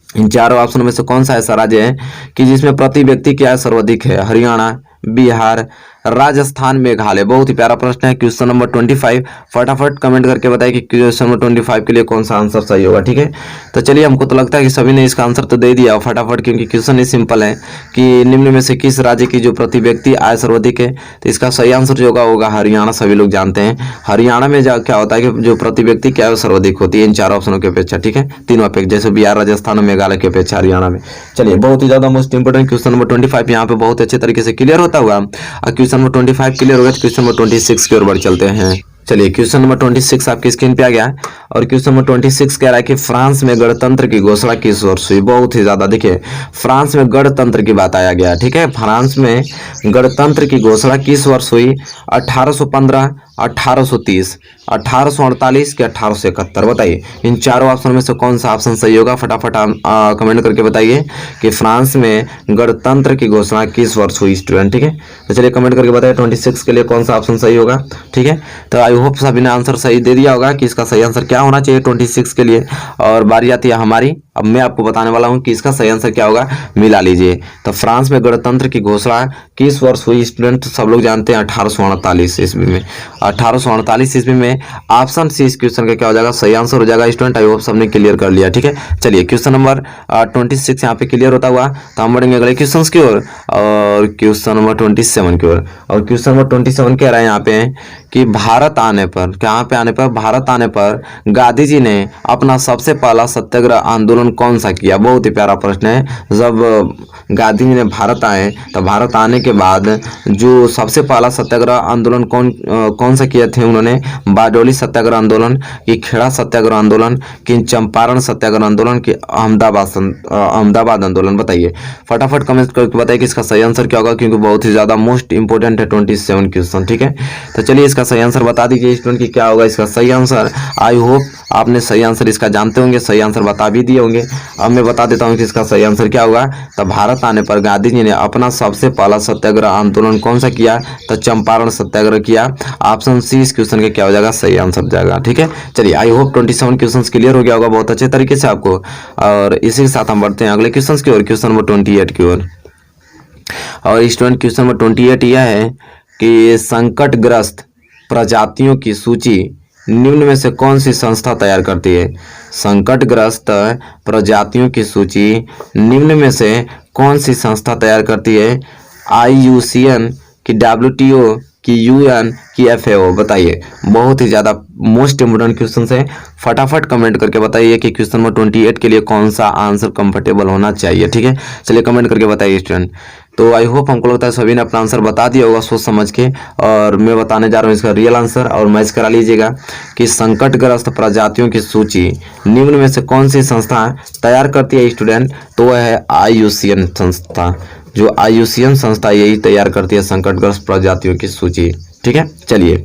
इन चारों ऑप्शन में से कौन सा ऐसा राज्य है कि जिसमें प्रति व्यक्ति की आय सर्वाधिक है। हरियाणा, बिहार, राजस्थान, मेघालय। बहुत ही प्यारा प्रश्न है क्वेश्चन नंबर 25। फटाफट कमेंट करके बताइए कि क्वेश्चन नंबर 25 के लिए कौन सा आंसर सही होगा। ठीक है, तो चलिए हमको तो लगता है कि सभी ने इसका आंसर तो दे दिया फटाफट, क्योंकि क्वेश्चन ही सिंपल है कि निम्न में से किस राज्य की जो प्रति व्यक्ति आय सर्वाधिक है। तो इसका सही आंसर जो होगा हरियाणा। सभी लोग जानते हैं हरियाणा में क्या होता है कि जो प्रति व्यक्ति की आय सर्वाधिक होती है इन चार ऑप्शनों की अपेक्षा। ठीक है, तीनों अपेक्षा, जैसे बिहार, राजस्थान और मेघालय की अपेक्षा हरियाणा में। चलिए बहुत ही ज्यादा मोस्ट इंपोर्टेंट क्वेश्चन नंबर 25 यहाँ पे बहुत अच्छे तरीके से क्लियर होता हुआ। क्वेश्चन नंबर 25 क्लियर हो गया तो क्वेश्चन नंबर 26 की ओर बढ़ चलते हैं। चलिए क्वेश्चन नंबर 26 आपकी स्क्रीन पे आ गया और क्वेश्चन नंबर 26 कह रहा है कि फ्रांस में गणतंत्र की घोषणा किस वर्ष हुई। बहुत ही ज्यादा देखिए फ्रांस में गणतंत्र की बात आया गया। ठीक है, फ्रांस में गणतंत्र की घोषणा किस वर्ष हुई। 1815, 1830, 1848 कि 1871। बताइए इन चारों ऑप्शन में से कौन सा ऑप्शन सही होगा। फटाफट कमेंट करके बताइए कि फ्रांस में गणतंत्र की घोषणा किस वर्ष हुई स्टूडेंट। ठीक है, तो चलिए कमेंट करके बताइए 26 के लिए कौन सा ऑप्शन सही होगा। ठीक है, तो आई होप सभी ने आंसर सही दे दिया होगा कि इसका सही आंसर क्या होना चाहिए 26 के लिए। और बारी आती है हमारी, अब मैं आपको बताने वाला हूं कि इसका सही आंसर क्या होगा। मिला लीजिए, तो फ्रांस में गणतंत्र की घोषणा किस वर्ष हुई स्टूडेंट। सब लोग जानते हैं 1848 ईस्वी में। 1848 ईस्वी में। ऑप्शन सी इस क्वेश्चन का क्या हो जाएगा, सही आंसर हो जाएगा स्टूडेंट। आई होप सबने क्लियर कर लिया। ठीक है, चलिए क्वेश्चन नंबर 26 यहाँ पे क्लियर होता हुआ तो हम बढ़ेंगे अगले क्वेश्चन की ओर और क्वेश्चन नंबर 27 की ओर। और क्वेश्चन नंबर 27 कह रहा है यहाँ पे कि भारत आने पर, कहाँ पे आने पर, भारत आने पर गांधी जी ने अपना सबसे पहला सत्याग्रह आंदोलन कौन सा किया। बहुत ही प्यारा प्रश्न है। जब गांधी जी ने भारत आए तो भारत आने के बाद जो सबसे पहला सत्याग्रह आंदोलन कौन सा किए थे उन्होंने। बारडोली सत्याग्रह आंदोलन, कि खेड़ा सत्याग्रह आंदोलन, कि चंपारण सत्याग्रह आंदोलन, कि अहमदाबाद आंदोलन। बताइए फटाफट कमेंट करके बताइए कि इसका सही आंसर क्या होगा, क्योंकि बहुत ही ज्यादा मोस्ट इंपोर्टेंट है 27 क्वेश्चन। ठीक है, तो चलिए इसका सही आंसर बता दीजिए स्टूडेंट की क्या होगा इसका सही आंसर। आई होप आपने सही आंसर इसका जानते होंगे, सही आंसर बता भी दिए होंगे। अब मैं बता देता हूँ कि इसका सही आंसर क्या होगा। तो भारत आने पर गांधी जी ने अपना सबसे पहला सत्याग्रह आंदोलन कौन सा किया, तो चंपारण सत्याग्रह किया। ऑप्शन सी इस क्वेश्चन का क्या हो जाएगा, सही आंसर जाएगा। ठीक है, चलिए आई होप 27 क्वेश्चन क्लियर हो गया होगा बहुत अच्छे तरीके से आपको। और इसी के साथ हम बढ़ते हैं अगले क्वेश्चन की ओर, क्वेश्चन नंबर 28 की ओर। और स्टूडेंट क्वेश्चन नंबर 28 यह है कि संकटग्रस्त प्रजातियों की सूची निम्न में से कौन सी संस्था तैयार करती है। संकटग्रस्त प्रजातियों की सूची निम्न में से कौन सी संस्था तैयार करती है। IUCN की WTO की UN की FAO। बताइए बहुत ही ज्यादा मोस्ट इंपोर्टेंट क्वेश्चन है। फटाफट कमेंट करके बताइए कि क्वेश्चन नंबर 28 के लिए कौन सा आंसर कंफर्टेबल होना चाहिए। ठीक है, चलिए कमेंट करके बताइए स्टूडेंट। तो आई होप हमको लगता है सभी ने अपना आंसर बता दिया होगा सोच समझ के। और मैं बताने जा रहा हूँ इसका रियल आंसर और मैच करा लीजिएगा कि संकटग्रस्त प्रजातियों की सूची निम्न में से कौन सी संस्था तैयार करती है स्टूडेंट। तो वह है IUCN संस्था। जो IUCN संस्था यही तैयार करती है संकटग्रस्त प्रजातियों की सूची। ठीक है, चलिए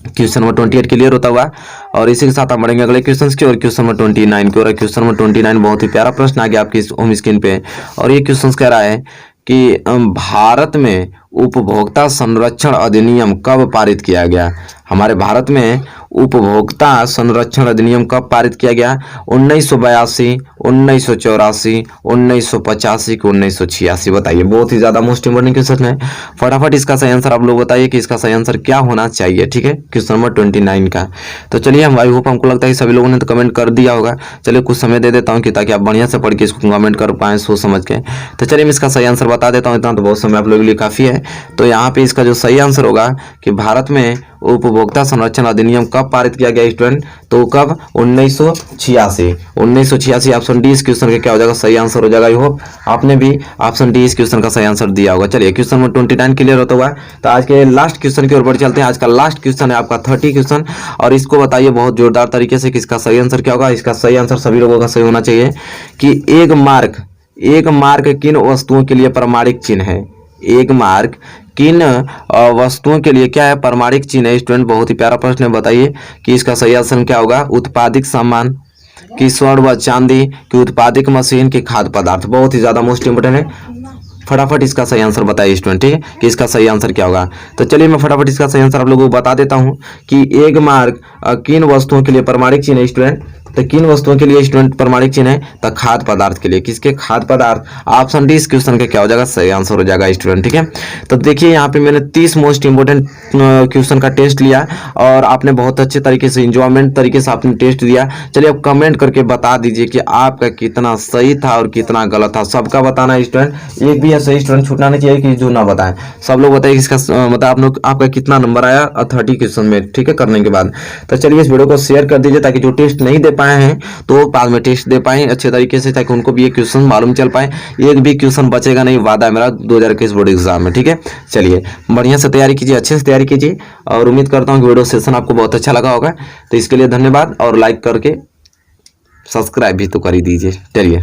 क्वेश्चन नंबर 28 क्लियर होता हुआ और इसी के साथ हम बढ़ेंगे अगले क्वेश्चन की और क्वेश्चन नंबर 29 की ओर। क्वेश्चन नंबर 29 बहुत ही प्यारा प्रश्न आ गया आपकी होम स्क्रीन पे और ये क्वेश्चन कह रहा है कि भारत में उपभोक्ता संरक्षण अधिनियम कब पारित किया गया। हमारे भारत में उपभोक्ता संरक्षण अधिनियम कब पारित किया गया। 1982, 1984, 1985 की 1986। बताइए बहुत ही ज्यादा मोस्ट इंपोर्टेंट क्वेश्चन है। फटाफट इसका सही आंसर आप लोग बताइए कि इसका सही आंसर क्या होना चाहिए। ठीक है, क्वेश्चन नंबर 29 का। तो चलिए हम आई होप हमको लगता है सभी लोगों ने तो कमेंट कर दिया होगा। चलिए कुछ समय दे देता हूँ कि ताकि आप बढ़िया से पढ़ के इसको कमेंट कर पाए सोच समझ के। तो चलिए मैं इसका सही आंसर बता देता हूँ, इतना तो बहुत समय आप लोगों के लिए काफी है। तो यहाँ पे इसका जो सही आंसर होगा कि भारत में उपभोक्ता संरक्षण अधिनियम कब पारित किया गया स्टूडेंट? तो कब? 1986। 1986 ऑप्शन डी इस क्वेश्चन का क्या हो जाएगा? सही आंसर हो जाएगा। आई होप आपने भी ऑप्शन डी इस क्वेश्चन का सही आंसर दिया होगा। चलिए क्वेश्चन नंबर 29 क्लियर होता हुआ तो आज के लास्ट क्वेश्चन की ओर बढ़ चलते हैं। आज का लास्ट क्वेश्चन है आपका 30 क्वेश्चन, और इसको बताइए बहुत जोरदार तरीके से कि इसका सही आंसर क्या होगा। इसका सही आंसर सभी लोगों का सही होना चाहिए कि एक मार्क किन वस्तुओं के लिए प्रमाणिक चिन्ह है? एक मार्क किन वस्तुओं के लिए क्या है? प्रमाणिक चिन्ह है। स्टूडेंट बहुत ही प्यारा प्रश्न है, बताइए कि इसका सही आंसर क्या होगा? उत्पादित सामान की स्वर्ण व चांदी की उत्पादित मशीन की खाद्य पदार्थ। बहुत ही ज्यादा मोस्ट इंपोर्टेंट है। फटाफट इसका सही आंसर बताइए स्टूडेंट, ठीक है कि इसका सही आंसर क्या होगा। तो चलिए मैं फटाफट इसका सही आंसर आप लोगों को बता देता हूं कि एक मार्क किन वस्तुओं के लिए प्रमाणिक चिन्ह है स्टूडेंट? तो किन वस्तुओं के लिए स्टूडेंट प्रमाणिक चिन्ह है? तो खाद्य पदार्थ के लिए। किसके? खाद्य पदार्थ। ऑप्शन डी इस क्वेश्चन का क्या हो जाएगा? सही आंसर हो जाएगा स्टूडेंट, ठीक है। तो देखिए यहाँ पे मैंने 30 मोस्ट इंपोर्टेंट क्वेश्चन का टेस्ट लिया और आपने बहुत अच्छे तरीके से इंजॉयमेंट तरीके से आपने टेस्ट दिया। चलिए अब कमेंट करके बता दीजिए कि आपका कितना सही था और कितना गलत था। सबका बताना है स्टूडेंट, एक भी ऐसा स्टूडेंट छूटना नहीं चाहिए कि जो ना बताएं। सब लोग बताइए इसका मतलब आप लोग आपका कितना नंबर आया 30 क्वेश्चन में, ठीक है, करने के बाद। तो चलिए इस वीडियो को शेयर कर दीजिए ताकि जो टेस्ट नहीं दे पाए हैं तो बाद में टेस्ट दे पाए अच्छे तरीके से, ताकि उनको भी ये क्वेश्चन मालूम चल पाए। एक भी क्वेश्चन बचेगा नहीं, वादा है मेरा 2021 बोर्ड एग्जाम में, ठीक है। चलिए बढ़िया से तैयारी कीजिए, अच्छे से तैयारी कीजिए और उम्मीद करता हूँ कि वीडियो सेशन आपको बहुत अच्छा लगा होगा। तो इसके लिए धन्यवाद और लाइक करके सब्सक्राइब भी तो कर ही दीजिए। चलिए।